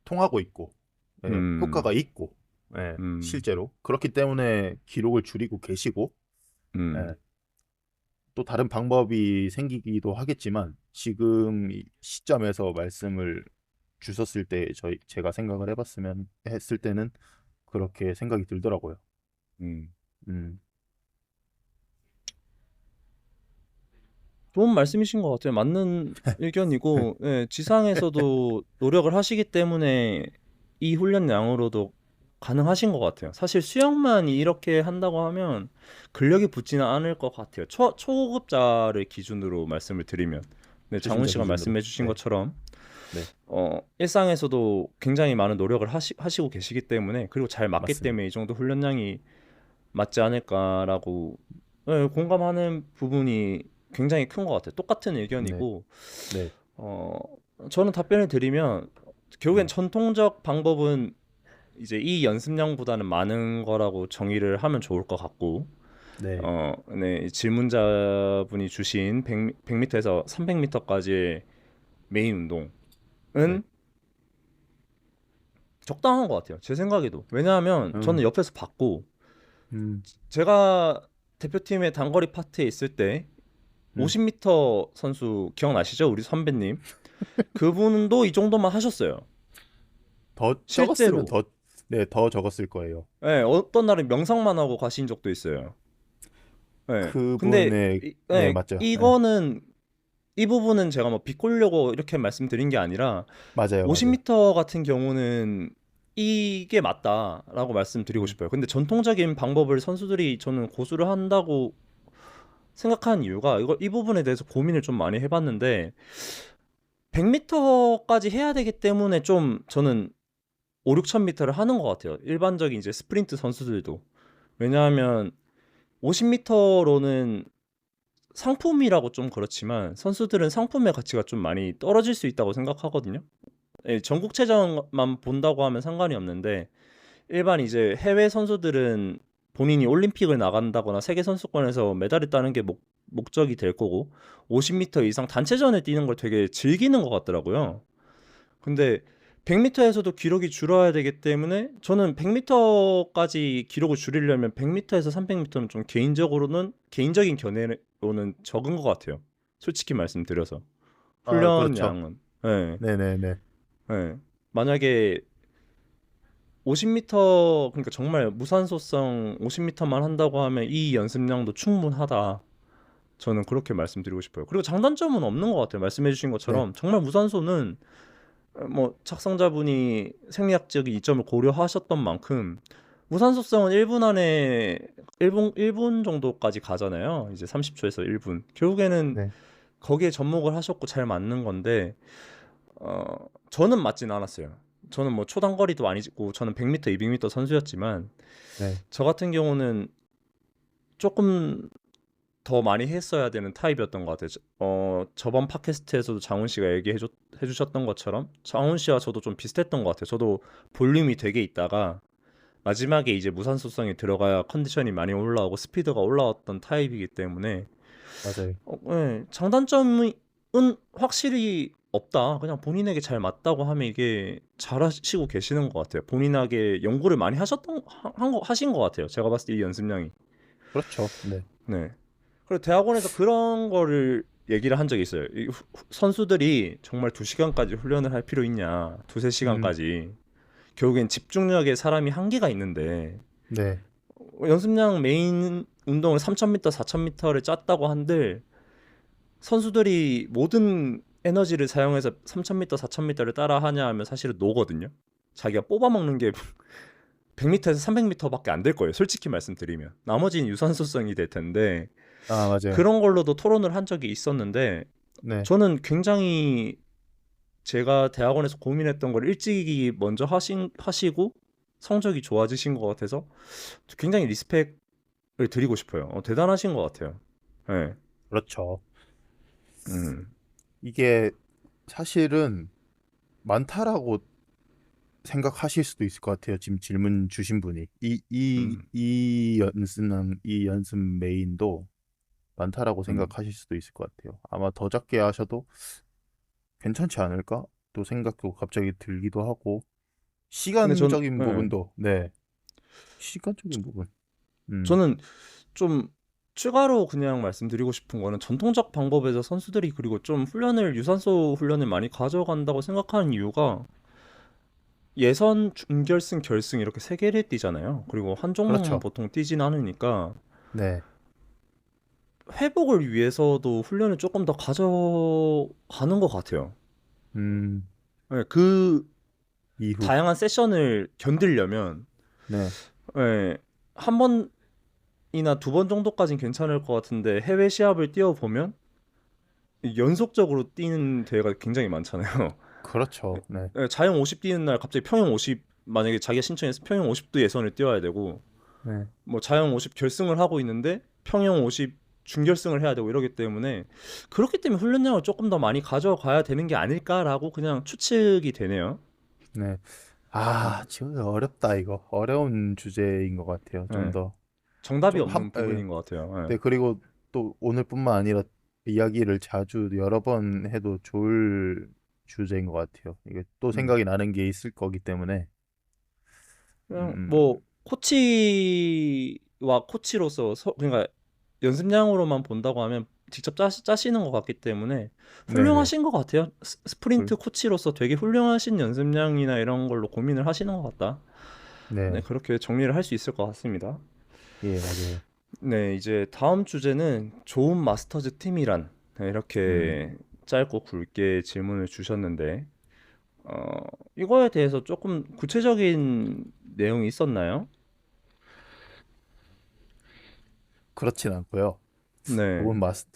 통하고 있고, 예, 음, 효과가 있고, 예, 음, 실제로 그렇기 때문에 기록을 줄이고 계시고, 음, 예, 또 다른 방법이 생기기도 하겠지만 지금 이 시점에서 말씀을 주셨을 때 제가 생각을 해봤으면 했을 때는 그렇게 생각이 들더라고요. 음. 음, 좋은 말씀이신 것 같아요. 맞는 의견이고, 예, 지상에서도 노력을 하시기 때문에 이 훈련량으로도 가능하신 것 같아요. 사실 수영만 이렇게 한다고 하면 근력이 붙지는 않을 것 같아요. 초급자를 기준으로 말씀을 드리면. 네, 장훈 초심자 씨가 기준으로. 말씀해 주신 네, 것처럼, 네, 일상에서도 굉장히 많은 노력을 하시고 계시기 때문에, 그리고 잘 맞기 맞습니다. 때문에 이 정도 훈련량이 맞지 않을까라고, 예, 공감하는 부분이 굉장히 큰 것 같아요. 똑같은 네, 의견이고, 네, 어, 저는 답변을 드리면 결국엔 네, 전통적 방법은 이제 이 연습량보다는 많은 거라고 정의를 하면 좋을 것 같고, 네, 네, 질문자분이 주신 100m에서 300m까지의 메인 운동은 네. 적당한 것 같아요. 제 생각에도. 왜냐하면 저는 음, 옆에서 봤고, 음, 제가 대표팀의 단거리 파트에 있을 때 음. 50m 선수 기억나시죠? 우리 선배님. 그분도 이 정도만 하셨어요. 더 적었으면 실제로. 더, 네, 더 적었을 거예요. 예, 어떤 날은 명상만 하고 가신 적도 있어요. 예. 근데 그분의, 네, 예, 맞죠. 네, 이거는 이 부분은 제가 뭐 비꼬려고 이렇게 말씀드린 게 아니라 맞아요, 맞아요. 50m 같은 경우는 이게 맞다라고 말씀드리고 음, 싶어요. 근데 전통적인 방법을 선수들이 저는 고수를 한다고 생각한 이유가 이 부분에 대해서 고민을 좀 많이 해봤는데 100m까지 해야 되기 때문에 좀 저는 5, 6천 미터를 하는 것 같아요. 일반적인 이제 스프린트 선수들도. 왜냐하면 50m로는 상품이라고 좀 그렇지만 선수들은 상품의 가치가 좀 많이 떨어질 수 있다고 생각하거든요. 예, 전국체전만 본다고 하면 상관이 없는데 일반 이제 해외 선수들은 본인이 올림픽을 나간다거나 세계 선수권에서 메달을 따는 게 목적이 될 거고 50m 이상 단체전을 뛰는 걸 되게 즐기는 것 같더라고요. 근데 100m에서도 기록이 줄어야 되기 때문에 저는 100m까지 기록을 줄이려면 100m에서 300m는 좀 개인적인 견해로는 적은 것 같아요. 솔직히 말씀드려서 아, 그렇죠. 훈련량은. 예, 네네네. 예. 만약에 50m 그러니까 정말 무산소성 50m만 한다고 하면 이 연습량도 충분하다. 저는 그렇게 말씀드리고 싶어요. 그리고 장단점은 없는 것 같아요. 말씀해주신 네, 것처럼 정말 무산소는 뭐 작성자분이 생리학적인 이점을 고려하셨던 만큼 무산소성은 1분 안에 1분 정도까지 가잖아요. 이제 30초에서 1분. 결국에는 네, 거기에 접목을 하셨고 잘 맞는 건데 저는 맞진 않았어요. 저는 뭐 초단거리도 아니고 저는 100m, 200m 선수였지만 네. 저 같은 경우는 조금 더 많이 했어야 되는 타입이었던 것 같아요. 저번 팟캐스트에서도 장훈 씨가 해주셨던 것처럼 장훈 씨와 저도 좀 비슷했던 것 같아요. 저도 볼륨이 되게 있다가 마지막에 이제 무산소성이 들어가야 컨디션이 많이 올라오고 스피드가 올라왔던 타입이기 때문에 맞아요. 네, 장단점은 확실히 없다. 그냥 본인에게 잘 맞다고 하면 이게 잘하시고 계시는 것 같아요. 본인에게 연구를 많이 하신 것 같아요. 제가 봤을 때 이 연습량이. 그렇죠. 네. 네. 그리고 대학원에서 그런 거를 얘기를 한 적이 있어요. 선수들이 정말 2시간까지 훈련을 할 필요 있냐. 두세 음, 시간까지. 결국엔 집중력에 사람이 한계가 있는데 네. 연습량 메인 운동을 3000m, 4000m를 짰다고 한들 선수들이 모든 에너지를 사용해서 3000m, 4000m를 따라 하냐 하면 사실은 노거든요. 자기가 뽑아먹는 게 100m에서 300m밖에 안 될 거예요. 솔직히 말씀드리면. 나머지는 유산소성이 될 텐데 아, 맞아요. 그런 걸로도 토론을 한 적이 있었는데 네. 저는 굉장히 제가 대학원에서 고민했던 걸 일찍이 먼저 하시고 성적이 좋아지신 것 같아서 굉장히 리스펙을 드리고 싶어요. 대단하신 것 같아요. 네. 그렇죠. 음, 이게 사실은 많다라고 생각하실 수도 있을 것 같아요. 지금 질문 주신 분이. 음, 이 연습 메인도 많다라고 음, 생각하실 수도 있을 것 같아요. 아마 더 작게 하셔도 괜찮지 않을까? 또 생각도 갑자기 들기도 하고. 근데 시간적인 예. 부분도, 네, 시간적인 부분. 음, 저는 좀 추가로 그냥 말씀드리고 싶은 거는 전통적 방법에서 선수들이 그리고 좀 훈련을 유산소 훈련을 많이 가져간다고 생각하는 이유가 예선, 준결승, 결승 이렇게 세 개를 뛰잖아요. 그리고 한 종목만 그렇죠. 보통 뛰진 않으니까 네, 회복을 위해서도 훈련을 조금 더 가져가는 것 같아요. 음, 예, 그 이후, 다양한 세션을 견디려면 네, 예, 한 번이나 두 번 정도까지는 괜찮을 것 같은데 해외 시합을 뛰어보면 연속적으로 뛰는 대회가 굉장히 많잖아요. 그렇죠. 네, 예, 자영 50 뛰는 날 갑자기 평영 50 만약에 자기가 신청해서 평영 50도 예선을 뛰어야 되고 네, 뭐 자영 50 결승을 하고 있는데 평영 50 준결승을 해야 되고 이러기 때문에 그렇기 때문에 훈련량을 조금 더 많이 가져가야 되는 게 아닐까라고 그냥 추측이 되네요. 네. 아, 지금 어렵다 이거. 어려운 주제인 것 같아요. 좀 예, 더, 정답이 좀 없는 부분인 것 같아요. 네, 그리고 또 오늘뿐만 아니라 이야기를 자주 여러 번 해도 좋을 주제인 것 같아요. 이게 또 예. 생각이 나는 게 있을 거기 때문에, 그냥 음, 뭐 코치와 코치로서 그러니까 연습량으로만 본다고 하면 직접 짜시는 것 같기 때문에 네네. 훌륭하신 것 같아요. 그, 스프린트 코치로서 되게 훌륭하신 연습량이나 이런 걸로 고민을 하시는 것 같다. 네, 네, 그렇게 정리를 할 수 있을 것 같습니다. 예, 맞아요. 네, 이제 다음 주제는 좋은 마스터즈 팀이란 네, 음, 이렇게 짧고 굵게 질문을 주셨는데 이거에 대해서 조금 구체적인 내용이 있었나요? 그렇진 않고요. 네. 좋은 마스,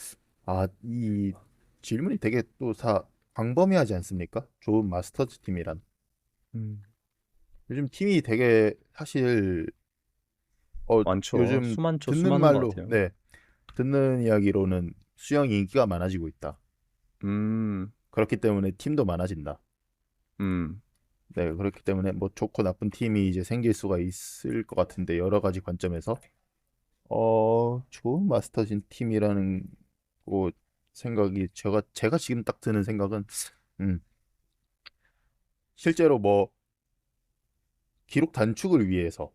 이 질문이 되게 또 광범위하지 않습니까? 좋은 마스터즈 팀이란. 음. 요즘 팀이 되게 사실 많죠. 요즘 수많죠. 듣는 수많은 것 말로, 같아요. 네, 듣는 이야기로는 수영 인기가 많아지고 있다. 음, 그렇기 때문에 팀도 많아진다. 음, 네, 그렇기 때문에 뭐 좋고 나쁜 팀이 이제 생길 수가 있을 것 같은데 여러 가지 관점에서 좋은 마스터진 팀이라는 거 생각이 제가 지금 딱 드는 생각은 음, 실제로 뭐 기록 단축을 위해서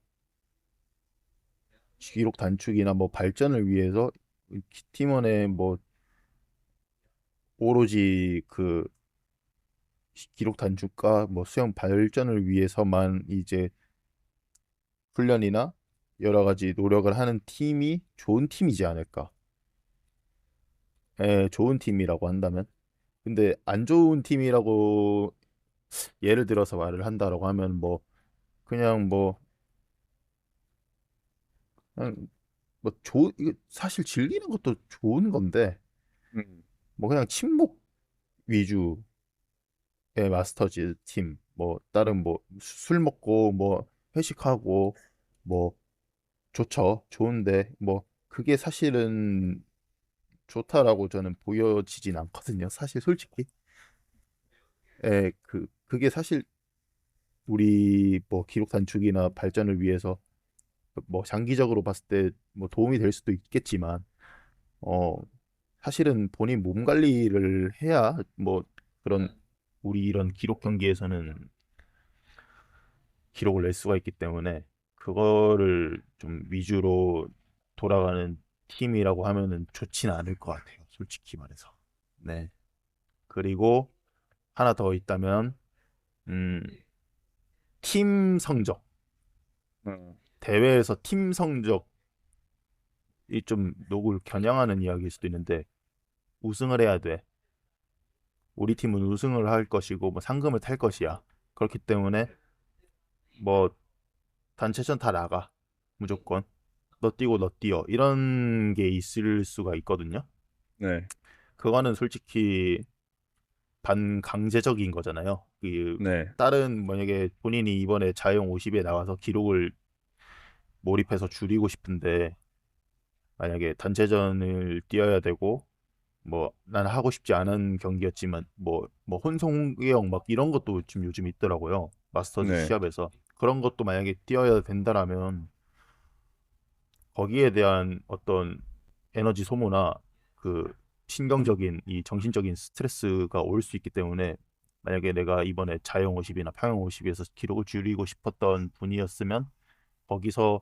기록 단축이나 뭐 발전을 위해서 팀원의 뭐 오로지 그 기록 단축과 뭐 수영 발전을 위해서만 이제 훈련이나 여러 가지 노력을 하는 팀이 좋은 팀이지 않을까. 좋은 팀이라고 한다면. 근데 안 좋은 팀이라고 예를 들어서 말을 한다라고 하면 뭐 그냥 뭐 그냥 이거 사실 즐기는 것도 좋은 건데 음, 뭐 그냥 친목 위주의 마스터즈 팀 뭐 다른 뭐 술 먹고 뭐 회식하고 뭐 좋죠. 좋은데 뭐 그게 사실은 좋다라고 저는 보여지진 않거든요. 사실 솔직히. 그게 사실 우리 뭐 기록 단축이나 발전을 위해서 뭐 장기적으로 봤을 때 뭐 도움이 될 수도 있겠지만 어 사실은 본인 몸 관리를 해야 뭐 그런 우리 이런 기록 경기에서는 기록을 낼 수가 있기 때문에 그거를 좀 위주로 돌아가는 팀이라고 하면은 좋지는 않을 것 같아요. 솔직히 말해서. 네. 그리고 하나 더 있다면 음, 팀 성적. 음, 대회에서 팀 성적이 좀 누굴 겨냥하는 이야기일 수도 있는데 우승을 해야 돼. 우리 팀은 우승을 할 것이고 뭐 상금을 탈 것이야. 그렇기 때문에 뭐 단체전 다 나가. 무조건. 너 뛰고 너 뛰어. 이런 게 있을 수가 있거든요. 네, 그거는 솔직히 반강제적인 거잖아요. 네, 다른 만약에 본인이 이번에 자영 50에 나와서 기록을 몰입해서 줄이고 싶은데 만약에 단체전을 뛰어야 되고 뭐 난 하고 싶지 않은 경기였지만 뭐 혼성호영 막 이런 것도 지금 요즘 있더라고요. 마스터즈 네, 시합에서 그런 것도 만약에 뛰어야 된다라면 거기에 대한 어떤 에너지 소모나 그 신경적인 이 정신적인 스트레스가 올 수 있기 때문에 만약에 내가 이번에 자영 50이나 평영 50에서 기록을 줄이고 싶었던 분이었으면 거기서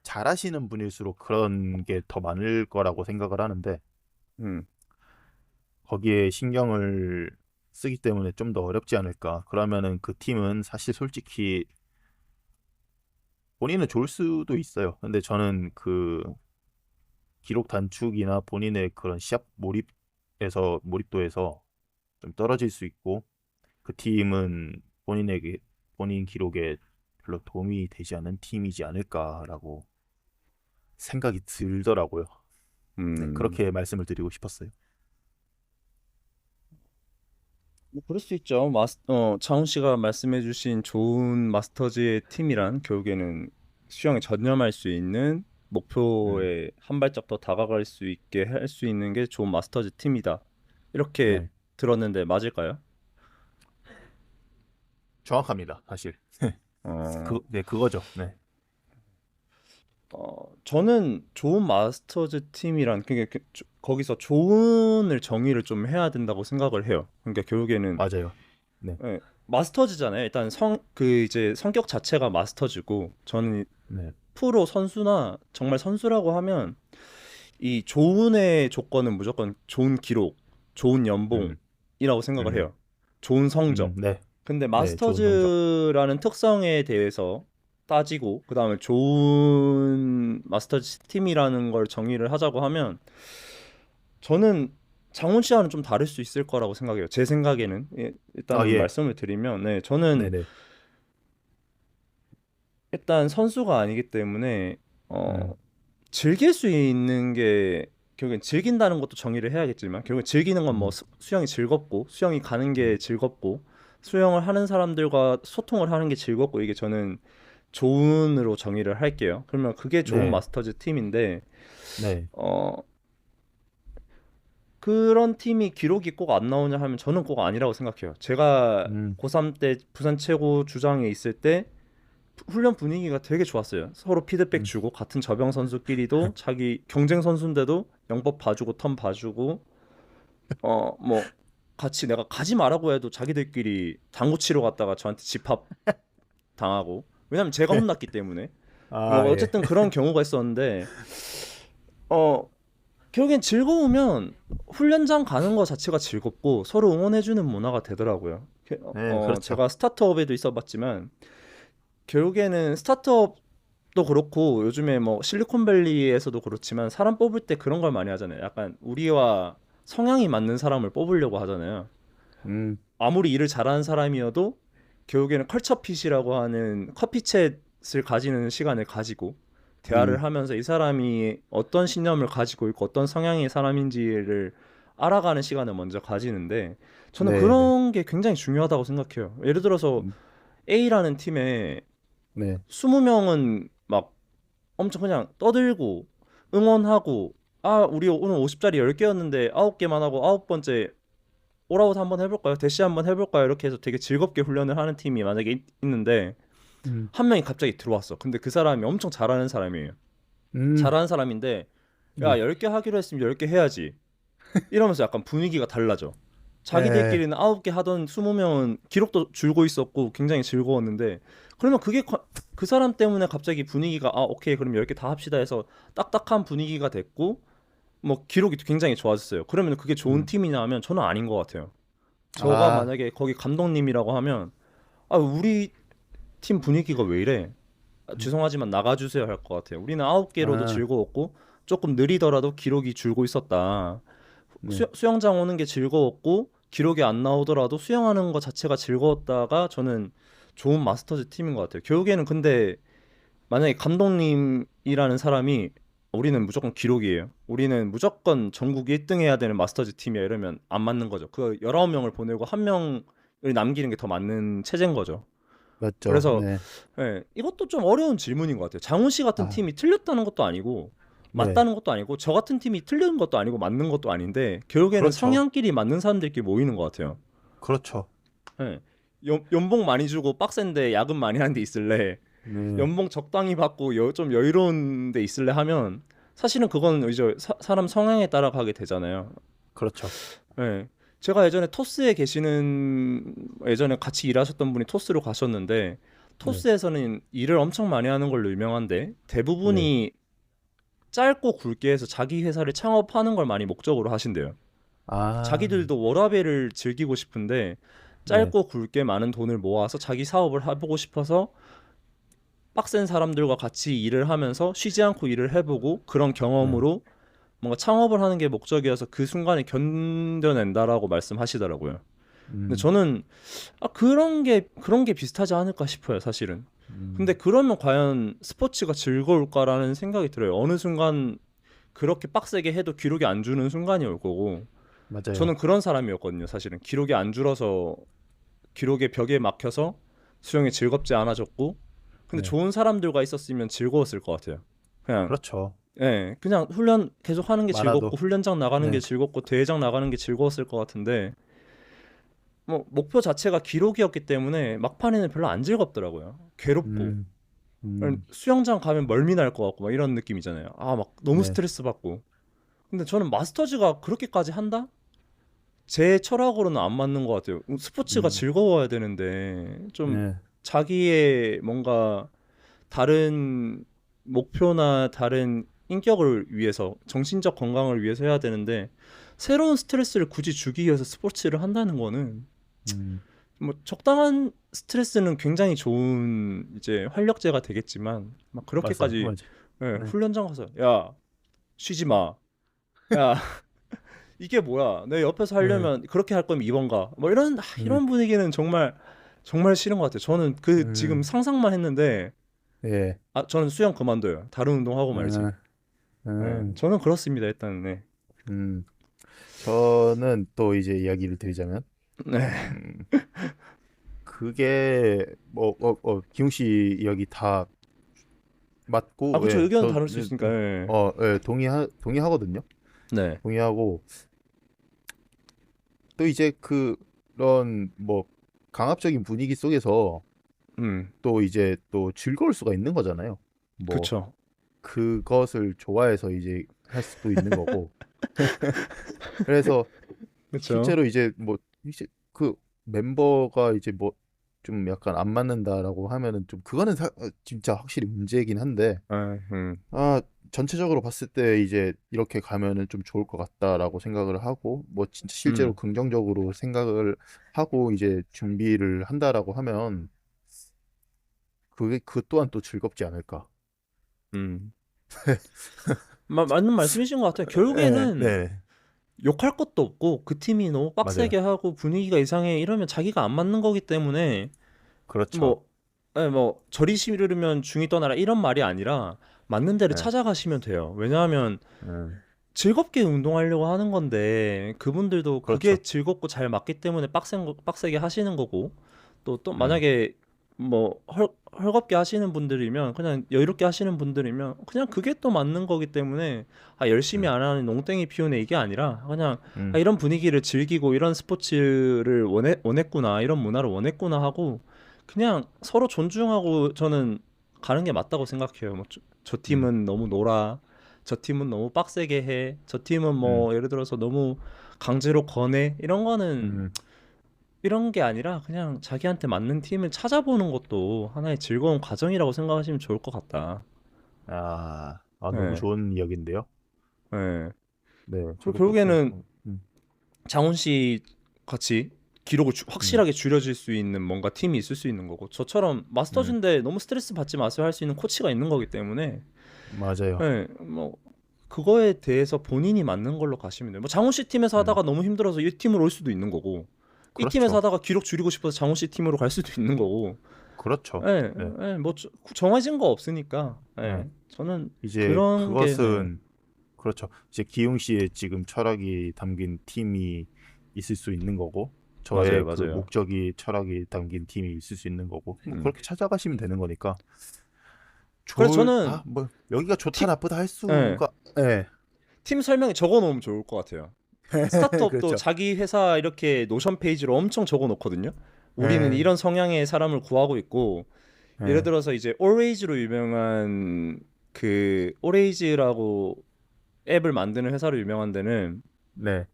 잘하시는 분일수록 그런 게 더 많을 거라고 생각을 하는데 음, 거기에 신경을 쓰기 때문에 좀 더 어렵지 않을까. 그러면은 그 팀은 사실 솔직히 본인은 좋을 수도 있어요. 근데 저는 그 기록 단축이나 본인의 그런 시합 몰입도에서 좀 떨어질 수 있고 그 팀은 본인에게 본인 기록에 별로 도움이 되지 않는 팀이지 않을까라고 생각이 들더라고요. 네, 음. 그렇게 말씀을 드리고 싶었어요. 뭐 그럴 수 있죠. 장훈 씨가 말씀해주신 좋은 마스터즈의 팀이란 결국에는 수영에 전념할 수 있는 음, 목표에 한 발짝 더 다가갈 수 있게 할 수 있는 게 좋은 마스터즈 팀이다. 이렇게 네, 들었는데 맞을까요? 정확합니다. 사실 어, 네, 그거죠. 네, 저는 좋은 마스터즈 팀이란 그게 거기서 좋은을 정의를 좀 해야 된다고 생각을 해요. 그러니까 결국에는 맞아요. 네, 예, 마스터즈잖아요. 일단 이제 성격 자체가 마스터즈고 저는 네, 프로 선수나 정말 선수라고 하면 이 좋은의 조건은 무조건 좋은 기록, 좋은 음, 연봉이라고 생각을 음, 해요. 좋은 성적. 네, 근데 네, 좋은 성적. 마스터즈라는 특성에 대해서 따지고 그다음에 좋은 마스터즈 팀이라는 걸 정의를 하자고 하면 저는 장훈 씨와는 좀 다를 수 있을 거라고 생각해요. 제 생각에는 아, 일단은 예, 말씀을 드리면 네, 저는 네, 네, 일단 선수가 아니기 때문에 어, 음, 즐길 수 있는 게 결국엔 즐긴다는 것도 정의를 해야겠지만 결국엔 즐기는 건 뭐 음, 수영이 즐겁고 수영이 가는 게 음, 즐겁고 수영을 하는 사람들과 소통을 하는 게 즐겁고 이게 저는 좋은으로 정의를 할게요. 그러면 그게 좋은 네, 마스터즈 팀인데 네, 어 그런 팀이 기록이 꼭 안 나오냐 하면 저는 꼭 아니라고 생각해요. 제가 음, 고3 때 부산 최고 주장에 있을 때 훈련 분위기가 되게 좋았어요. 서로 피드백 음, 주고 같은 저병 선수끼리도 자기 경쟁 선수인데도 영법 봐주고 턴 봐주고 뭐 같이 내가 가지 말라고 해도 자기들끼리 당구 치러 갔다가 저한테 집합 당하고 왜냐면 제가 혼났기 때문에 뭐 아, 예, 어쨌든 그런 경우가 있었는데 어 결국엔 즐거우면 훈련장 가는 거 자체가 즐겁고 서로 응원해주는 문화가 되더라고요. 네, 그렇죠. 제가 스타트업에도 있어봤지만 결국에는 스타트업도 그렇고 요즘에 뭐 실리콘밸리에서도 그렇지만 사람 뽑을 때 그런 걸 많이 하잖아요. 약간 우리와 성향이 맞는 사람을 뽑으려고 하잖아요. 음, 아무리 일을 잘하는 사람이어도 결국에는 컬처핏이라고 하는 커피챗을 가지는 시간을 가지고 대화를 음, 하면서 이 사람이 어떤 신념을 가지고 있고 어떤 성향의 사람인지를 알아가는 시간을 먼저 가지는데 저는 네, 네, 그런 게 굉장히 중요하다고 생각해요. 예를 들어서 음, A라는 팀에 네, 20명은 막 엄청 그냥 떠들고 응원하고 우리 오늘 50짜리 10개였는데 9개만 하고 9번째 올아웃 한번 해볼까요? 대시 한번 해볼까요? 이렇게 해서 되게 즐겁게 훈련을 하는 팀이 만약에 있는데 음, 한 명이 갑자기 들어왔어. 근데 그 사람이 엄청 잘하는 사람이에요. 음, 잘하는 사람인데 야 네, 10개 하기로 했으면 10개 해야지. 이러면서 약간 분위기가 달라져. 에, 자기들끼리는 9개 하던 20명은 기록도 줄고 있었고 굉장히 즐거웠는데 그러면 그 사람 때문에 갑자기 분위기가 오케이 그럼 10개 다 합시다 해서 딱딱한 분위기가 됐고 뭐 기록이 굉장히 좋아졌어요. 그러면 그게 좋은 음, 팀이냐 하면 저는 아닌 것 같아요. 저가 아, 만약에 거기 감독님이라고 하면 우리 팀 분위기가 왜 이래? 음, 죄송하지만 나가주세요 할 것 같아요. 우리는 9개로도 아, 즐거웠고 조금 느리더라도 기록이 줄고 있었다. 네, 수영장 오는 게 즐거웠고 기록이 안 나오더라도 수영하는 것 자체가 즐거웠다가 저는 좋은 마스터즈 팀인 것 같아요. 결국에는 근데 만약에 감독님이라는 사람이 우리는 무조건 기록이에요. 우리는 무조건 전국 1등 해야 되는 마스터즈 팀이야 이러면 안 맞는 거죠. 그 19명을 보내고 한 명을 남기는 게 더 맞는 체제인 거죠. 맞죠. 그래서 네, 이것도 좀 어려운 질문인 것 같아요. 장훈 씨 같은 아, 팀이 틀렸다는 것도 아니고 네, 맞다는 것도 아니고 저 같은 팀이 틀린 것도 아니고 맞는 것도 아닌데 결국에는 그렇죠, 성향끼리 맞는 사람들끼리 모이는 것 같아요. 그렇죠. 예. 연봉 많이 주고 빡센데 야근 많이 하는 데 있을래? 네, 연봉 적당히 받고 좀 여유로운 데 있을래 하면 사실은 그건 이제 사람 성향에 따라 가게 되잖아요. 그렇죠. 예. 제가 예전에 토스에 계시는 예전에 같이 일하셨던 분이 토스로 가셨는데 네, 토스에서는 일을 엄청 많이 하는 걸로 유명한데 네. 대부분이 짧고 굵게 해서 자기 회사를 창업하는 걸 많이 목적으로 하신대요. 아, 자기들도 워라밸을 즐기고 싶은데 네, 짧고 굵게 많은 돈을 모아서 자기 사업을 해보고 싶어서 빡센 사람들과 같이 일을 하면서 쉬지 않고 일을 해보고 그런 네. 경험으로 뭔가 창업을 하는 게 목적이어서 그 순간을 견뎌낸다라고 말씀하시더라고요. 근데 음, 저는 그런 게 비슷하지 않을까 싶어요, 사실은. 근데 음, 그러면 과연 스포츠가 즐거울까라는 생각이 들어요. 어느 순간 그렇게 빡세게 해도 기록이 안 주는 순간이 올 거고 맞아요. 저는 그런 사람이었거든요, 사실은. 기록이 안 줄어서 기록의 벽에 막혀서 수영이 즐겁지 않아졌고 근데 네, 좋은 사람들과 있었으면 즐거웠을 것 같아요. 그냥 그렇죠. 그냥 훈련 계속 하는 게 즐겁고 많아도. 훈련장 나가는 게 네, 즐겁고 대회장 나가는 게 즐거웠을 것 같은데 뭐 목표 자체가 기록이었기 때문에 막판에는 별로 안 즐겁더라고요. 괴롭고 음, 음, 수영장 가면 멀미 날 것 같고 막 이런 느낌이잖아요. 아 막 너무 네, 스트레스 받고. 근데 저는 마스터즈가 그렇게까지 한다? 제 철학으로는 안 맞는 것 같아요. 스포츠가 음, 즐거워야 되는데 좀 네, 자기의 뭔가 다른 목표나 다른 인격을 위해서 정신적 건강을 위해서 해야 되는데 새로운 스트레스를 굳이 주기 위해서 스포츠를 한다는 거는 음, 뭐 적당한 스트레스는 굉장히 좋은 이제 활력제가 되겠지만 막 맞아요, 그렇게까지 맞아요. 네, 훈련장 가서 야 쉬지 마. 야 이게 뭐야? 내 옆에서 네, 하려면 그렇게 할 거면 2번 가. 뭐 네, 이런 분위기는 정말 정말 싫은 것 같아요. 저는 그 지금 음, 상상만 했는데 예, 저는 수영 그만둬요. 다른 운동 하고 말지. 음, 음, 저는 그렇습니다. 일단 네. 음. 저는 또 이제 이야기를 드리자면, 네. 음, 그게 뭐, 기웅 씨 이야기 다 맞고, 그쵸 예, 의견은 다를 수 있으니까. 예. 예, 동의하거든요. 네. 동의하고, 또 이제 그런 뭐 강압적인 분위기 속에서 음. 또 이제 또 즐거울 수가 있는 거잖아요. 뭐 그쵸. 그것을 좋아해서 이제 할 수도 있는 거고. 그래서 그쵸. 실제로 이제 뭐 이제 그 멤버가 이제 뭐 좀 약간 안 맞는다라고 하면은 좀 그거는 진짜 확실히 문제이긴 한데, 아, 아, 전체적으로 봤을 때 이제 이렇게 가면은 좀 좋을 것 같다라고 생각을 하고, 뭐 진짜 실제로 음, 긍정적으로 생각을 하고 이제 준비를 한다라고 하면 그게 그 또한 또 즐겁지 않을까. 음. 맞는 말씀이신 것 같아요. 네, 결국에는 네, 욕할 것도 없고 그 팀이 너무 빡세게 맞아요. 하고 분위기가 이상해 이러면 자기가 안 맞는 거기 때문에 그렇죠. 뭐, 뭐 저리 싫으면 중이 떠나라 이런 말이 아니라 맞는 데를 네, 찾아가시면 돼요. 왜냐하면 음, 즐겁게 운동하려고 하는 건데 그분들도 그게 그렇죠. 즐겁고 잘 맞기 때문에 빡세게 하시는 거고 또 음, 만약에 뭐 헐겁게 하시는 분들이면 그냥 여유롭게 하시는 분들이면 그냥 그게 또 맞는 거기 때문에 열심히 음, 안 하는 농땡이 피우네 이게 아니라 그냥 음, 이런 분위기를 즐기고 이런 스포츠를 원했구나 이런 문화를 원했구나 하고 그냥 서로 존중하고 저는 가는 게 맞다고 생각해요. 뭐 저 음, 팀은 너무 놀아 저 팀은 너무 빡세게 해. 저 팀은 음, 뭐 예를 들어서 너무 강제로 권해. 이런 거는 음. 이런 게 아니라 그냥 자기한테 맞는 팀을 찾아보는 것도 하나의 즐거운 과정이라고 생각하시면 좋을 것 같다. 너무 네, 좋은 이야기인데요. 네. 네, 그리고 저도 그렇게 결국에는 생각합니다. 장훈 씨 같이 기록을 음, 확실하게 줄여줄 수 있는 뭔가 팀이 있을 수 있는 거고 저처럼 음, 마스터즈인데 너무 스트레스 받지 마세요 할 수 있는 코치가 있는 거기 때문에 맞아요. 네, 뭐 그거에 대해서 본인이 맞는 걸로 가시면 돼요. 뭐 장훈 씨 팀에서 음, 하다가 너무 힘들어서 이 팀으로 올 수도 있는 거고, 이 팀에서 그렇죠. 하다가 기록 줄이고 싶어서 장훈 씨 팀으로 갈 수도 있는 거고, 그렇죠. 예, 네, 예, 뭐 정해진 거 없으니까, 네. 저는 이제 그런 게, 그것은 그렇죠. 이제 기용 씨의 지금 철학이 담긴 팀이 있을 수 있는 거고, 맞아요, 저의 그 맞아요. 목적이 철학이 담긴 팀이 있을 수 있는 거고, 뭐 음. 그렇게 찾아가시면 되는 거니까. 그래서 저는 뭐 여기가 좋다 팀, 나쁘다 할 예, 수가, 예. 팀 설명에 적어 놓으면 좋을 것 같아요. 스타트업도 그렇죠. 자기 회사 이렇게 노션 페이지로 엄청 적어 놓거든요. 우리는 예, 이런 성향의 사람을 구하고 있고, 예를 예, 들어서 이제 오레이즈로 유명한 오레이즈라고 앱을 만드는 회사로 유명한 데는 네,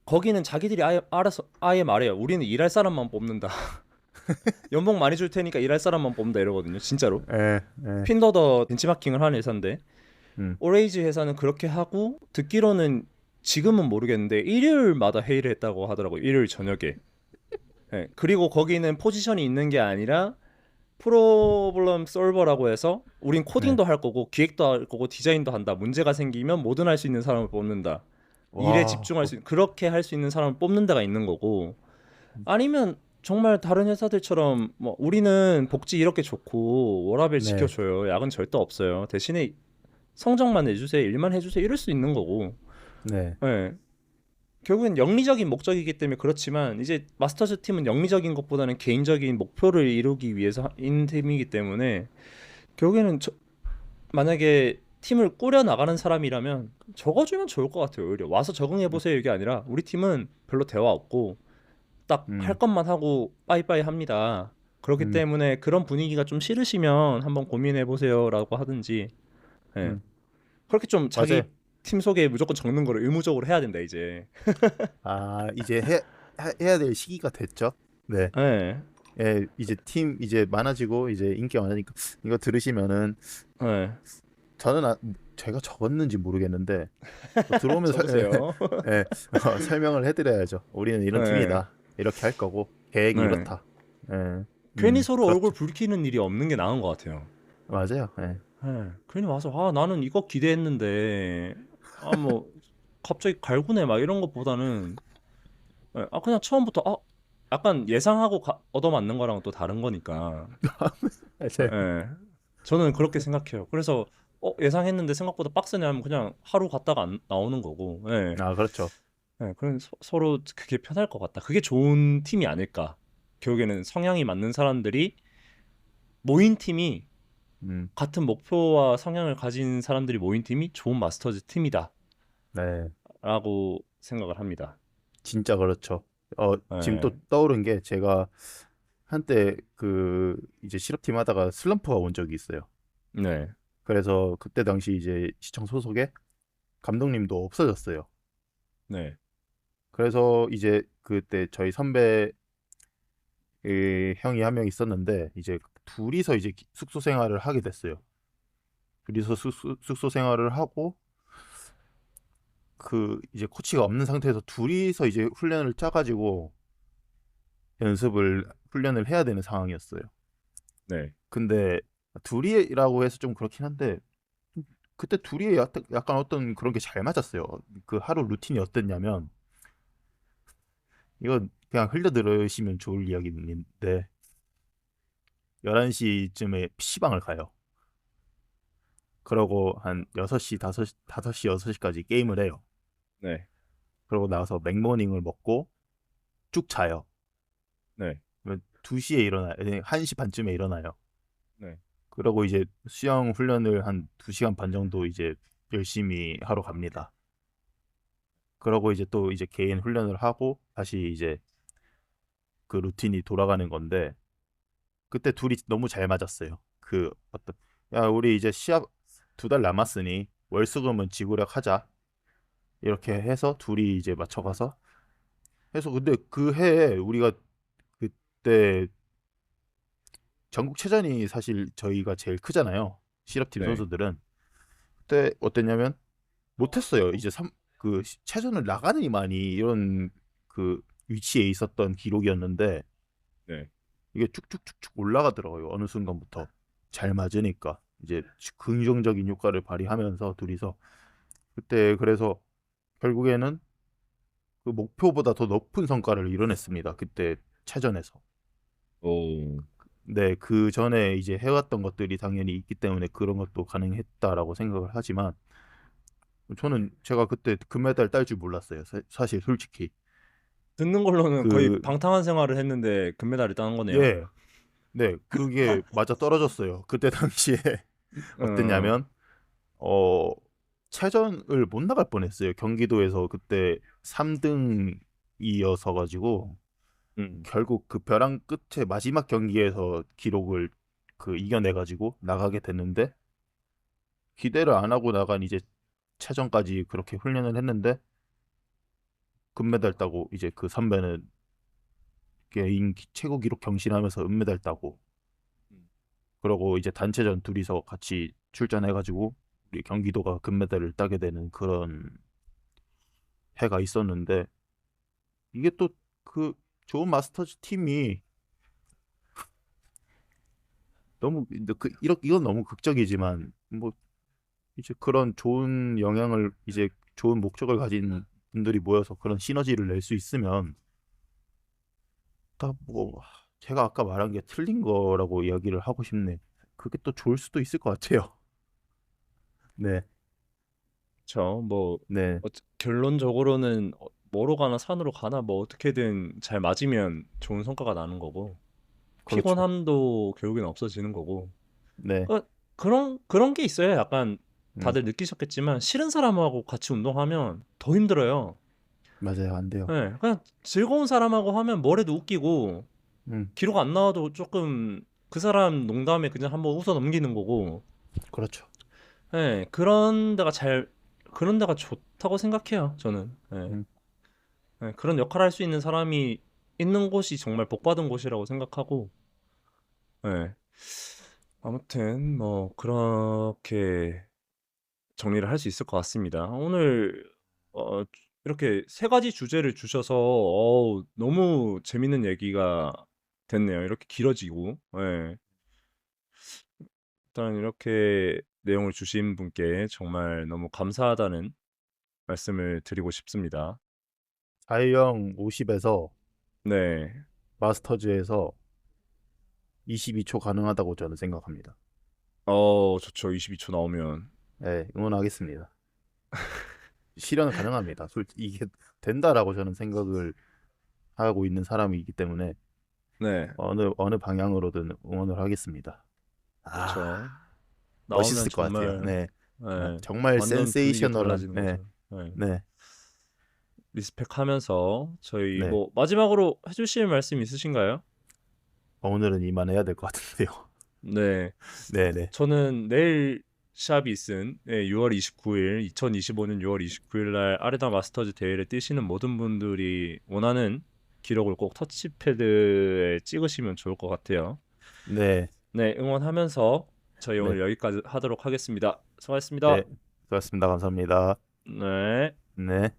거기는 자기들이 아예 알아서 아예 말해요. 우리는 일할 사람만 뽑는다. 연봉 많이 줄 테니까 일할 사람만 뽑는다 이러거든요. 진짜로. 예, 예. 핀더더 벤치마킹을 하는 회사인데 음, 오레이즈 회사는 그렇게 하고 듣기로는 지금은 모르겠는데 일요일마다 회의를 했다고 하더라고요. 일요일 저녁에. 예, 그리고 거기는 포지션이 있는 게 아니라 프로블럼 솔버라고 해서 우린 네. 코딩도 할 거고 기획도 할 거고 디자인도 한다. 문제가 생기면 뭐든 할 수 있는 사람을 뽑는다. 일에 와, 집중할 수 그렇게 할 수 있는 사람을 뽑는 데가 있는 거고 아니면 정말 다른 회사들처럼 뭐 우리는 복지 이렇게 좋고 워라밸 네, 지켜줘요. 야근 절대 없어요. 대신에 성적만 내주세요. 일만 해주세요. 이럴 수 있는 거고. 네, 예. 결국엔 영리적인 목적이기 때문에 그렇지만 이제 마스터즈 팀은 영리적인 것보다는 개인적인 목표를 이루기 위해서 있는 팀이기 때문에 결국에는 만약에 팀을 꾸려 나가는 사람이라면 적어주면 좋을 것 같아요. 오히려 와서 적응해 보세요 이게 아니라 우리 팀은 별로 대화 없고 딱 할 음, 것만 하고 빠이빠이 합니다. 그렇기 음, 때문에 그런 분위기가 좀 싫으시면 한번 고민해 보세요라고 하든지. 예. 음. 그렇게 좀 맞아요. 자기 팀 속에 무조건 적는 거를 의무적으로 해야 된다 이제. 아, 이제 해야 될 시기가 됐죠. 네. 예. 예, 이제 팀 이제 많아지고 이제 인기가 많으니까 이거 들으시면은 예. 저는 제가 적었는지 모르겠는데 들어오면 적으세요. 예, 설명을 해드려야죠. 우리는 이런 예. 팀이다. 이렇게 할 거고 계획이 예. 이렇다. 예, 괜히 서로 얼굴 그렇죠. 붉히는 일이 없는 게 나은 것 같아요. 맞아요. 예. 예. 괜히 와서 아 나는 이거 기대했는데 아 뭐 갑자기 갈구네 막 이런 것보다는 예. 아 그냥 처음부터 약간 예상하고 얻어맞는 거랑 또 다른 거니까. 맞아요. 예. 저는 그렇게 생각해요. 그래서 예상했는데 생각보다 빡세네 하면 그냥 하루 갔다가 안 나오는 거고. 예. 아, 그렇죠. 예. 그럼 서로 그게 편할 것 같다. 그게 좋은 팀이 아닐까. 결국에는 성향이 맞는 사람들이 모인 팀이 음, 같은 목표와 성향을 가진 사람들이 모인 팀이 좋은 마스터즈 팀이다라고 네, 생각을 합니다. 진짜 그렇죠. 지금 또 예. 떠오른 게 제가 한때 그 이제 실업팀 하다가 슬럼프가 온 적이 있어요. 네. 그래서 그때 당시 이제 시청 소속에 감독님도 없어졌어요. 네. 그래서 이제 그때 저희 선배 형이 한 명 있었는데 이제 둘이서 이제 숙소 생활을 하게 됐어요. 둘이서 숙소 생활을 하고 그 이제 코치가 없는 상태에서 둘이서 이제 훈련을 짜가지고 훈련을 해야 되는 상황이었어요. 네. 근데 둘이라고 해서 좀 그렇긴 한데 그때 둘이 약간 어떤 그런 게 잘 맞았어요. 그 하루 루틴이 어땠냐면 이거 그냥 흘려 들으시면 좋을 이야기인데 11시쯤에 PC방을 가요. 그러고 한 6시, 5시, 6시까지 게임을 해요. 네. 그러고 나서 맥모닝을 먹고 쭉 자요. 네. 2시에 일어나요. 1시 반쯤에 일어나요. 네. 그러고 이제 수영 훈련을 한 2시간 반 정도 이제 열심히 하러 갑니다. 그러고 이제 또 이제 개인 훈련을 하고 다시 이제 그 루틴이 돌아가는 건데 그때 둘이 너무 잘 맞았어요. 그 어떤 야 우리 이제 시합 2달 남았으니 월수금은 지구력 하자 이렇게 해서 둘이 이제 맞춰가서 해서 근데 그 해에 우리가 그때 전국체전이 사실 저희가 제일 크잖아요. 실업팀 네. 선수들은 그때 어땠냐면 못했어요. 이제 그 체전을 나가느니만이 이런 그 위치에 있었던 기록이었는데 네. 이게 쭉쭉쭉쭉 올라가더라고요. 어느 순간부터 잘 맞으니까 이제 긍정적인 효과를 발휘하면서 둘이서 그때 그래서 결국에는 그 목표보다 더 높은 성과를 이뤄냈습니다. 그때 체전에서. 오. 네, 그 전에 이제 해왔던 것들이 당연히 있기 때문에 그런 것도 가능했다라고 생각을 하지만 저는 제가 그때 금메달 딸 줄 몰랐어요. 사실 솔직히 듣는 걸로는 거의 그 방탕한 생활을 했는데 금메달을 따는 거네요. 예, 네, 그게 맞아 떨어졌어요. 그때 당시에 어. 어땠냐면 어 체전을 못 나갈 뻔했어요. 경기도에서 그때 3등이어서 가지고 음. 결국 그 벼랑 끝에 마지막 경기에서 기록을 그 이겨내 가지고 나가게 됐는데 기대를 안 하고 나간 이제 체전까지 그렇게 훈련을 했는데 금메달 따고 이제 그 선배는 개인 최고 기록 경신하면서 은메달 따고 음. 그러고 이제 단체전 둘이서 같이 출전해가지고 우리 경기도가 금메달을 따게 되는 그런 해가 있었는데 이게 또 그 좋은 마스터즈 팀이 너무 이건 너무 극적이지만 뭐 이제 그런 좋은 영향을 이제 좋은 목적을 가진 분들이 모여서 그런 시너지를 낼 수 있으면 다 뭐 제가 아까 말한 게 틀린 거라고 이야기를 하고 싶네. 그게 또 좋을 수도 있을 것 같아요. 네, 뭐 네, 결론적으로는 뭐로 가나 산으로 가나 뭐 어떻게든 잘 맞으면 좋은 성과가 나는 거고 그렇죠. 피곤함도 결국엔 없어지는 거고 네, 그런 게 있어요. 약간 음, 다들 느끼셨겠지만 싫은 사람하고 같이 운동하면 더 힘들어요. 맞아요, 안 돼요. 네, 그냥 즐거운 사람하고 하면 뭐래도 웃기고 음, 기록 안 나와도 조금 그 사람 농담에 그냥 한번 웃어 넘기는 거고 그렇죠. 네, 그런 데가 좋다고 생각해요. 저는 음, 네, 그런 역할을 할 수 있는 사람이 있는 곳이 정말 복받은 곳이라고 생각하고 네, 아무튼 뭐 그렇게 정리를 할 수 있을 것 같습니다. 오늘 어, 이렇게 세 가지 주제를 주셔서 너무 재밌는 얘기가 됐네요. 이렇게 길어지고. 예. 일단 이렇게 내용을 주신 분께 정말 너무 감사하다는 말씀을 드리고 싶습니다. 자유형 50에서 네. 마스터즈에서 22초 가능하다고 저는 생각합니다. 좋죠. 22초 나오면. 네, 응원하겠습니다. 실현 가능합니다. 솔직히 이게 된다라고 저는 생각을 하고 있는 사람이기 때문에 네. 어느 방향으로든 응원을 하겠습니다. 아, 그쵸. 나오면 멋있을 것 같아요. 정말 네, 예, 정말 완전 분위기가 센세이셔널한, 달라지는 네, 거죠. 예. 네, 리스펙하면서 저희 네. 뭐 마지막으로 해주실 말씀 있으신가요? 오늘은 이만해야 될 것 같은데요. 네. 네, 네, 저는 내일 샵이 있은 6월 29일, 2025년 6월 29일 날 아레나 마스터즈 대회를 뛰시는 모든 분들이 원하는 기록을 꼭 터치패드에 찍으시면 좋을 것 같아요. 네, 네, 응원하면서 저희 네, 오늘 여기까지 하도록 하겠습니다. 수고하셨습니다. 네. 수고하셨습니다. 감사합니다. 네. 네.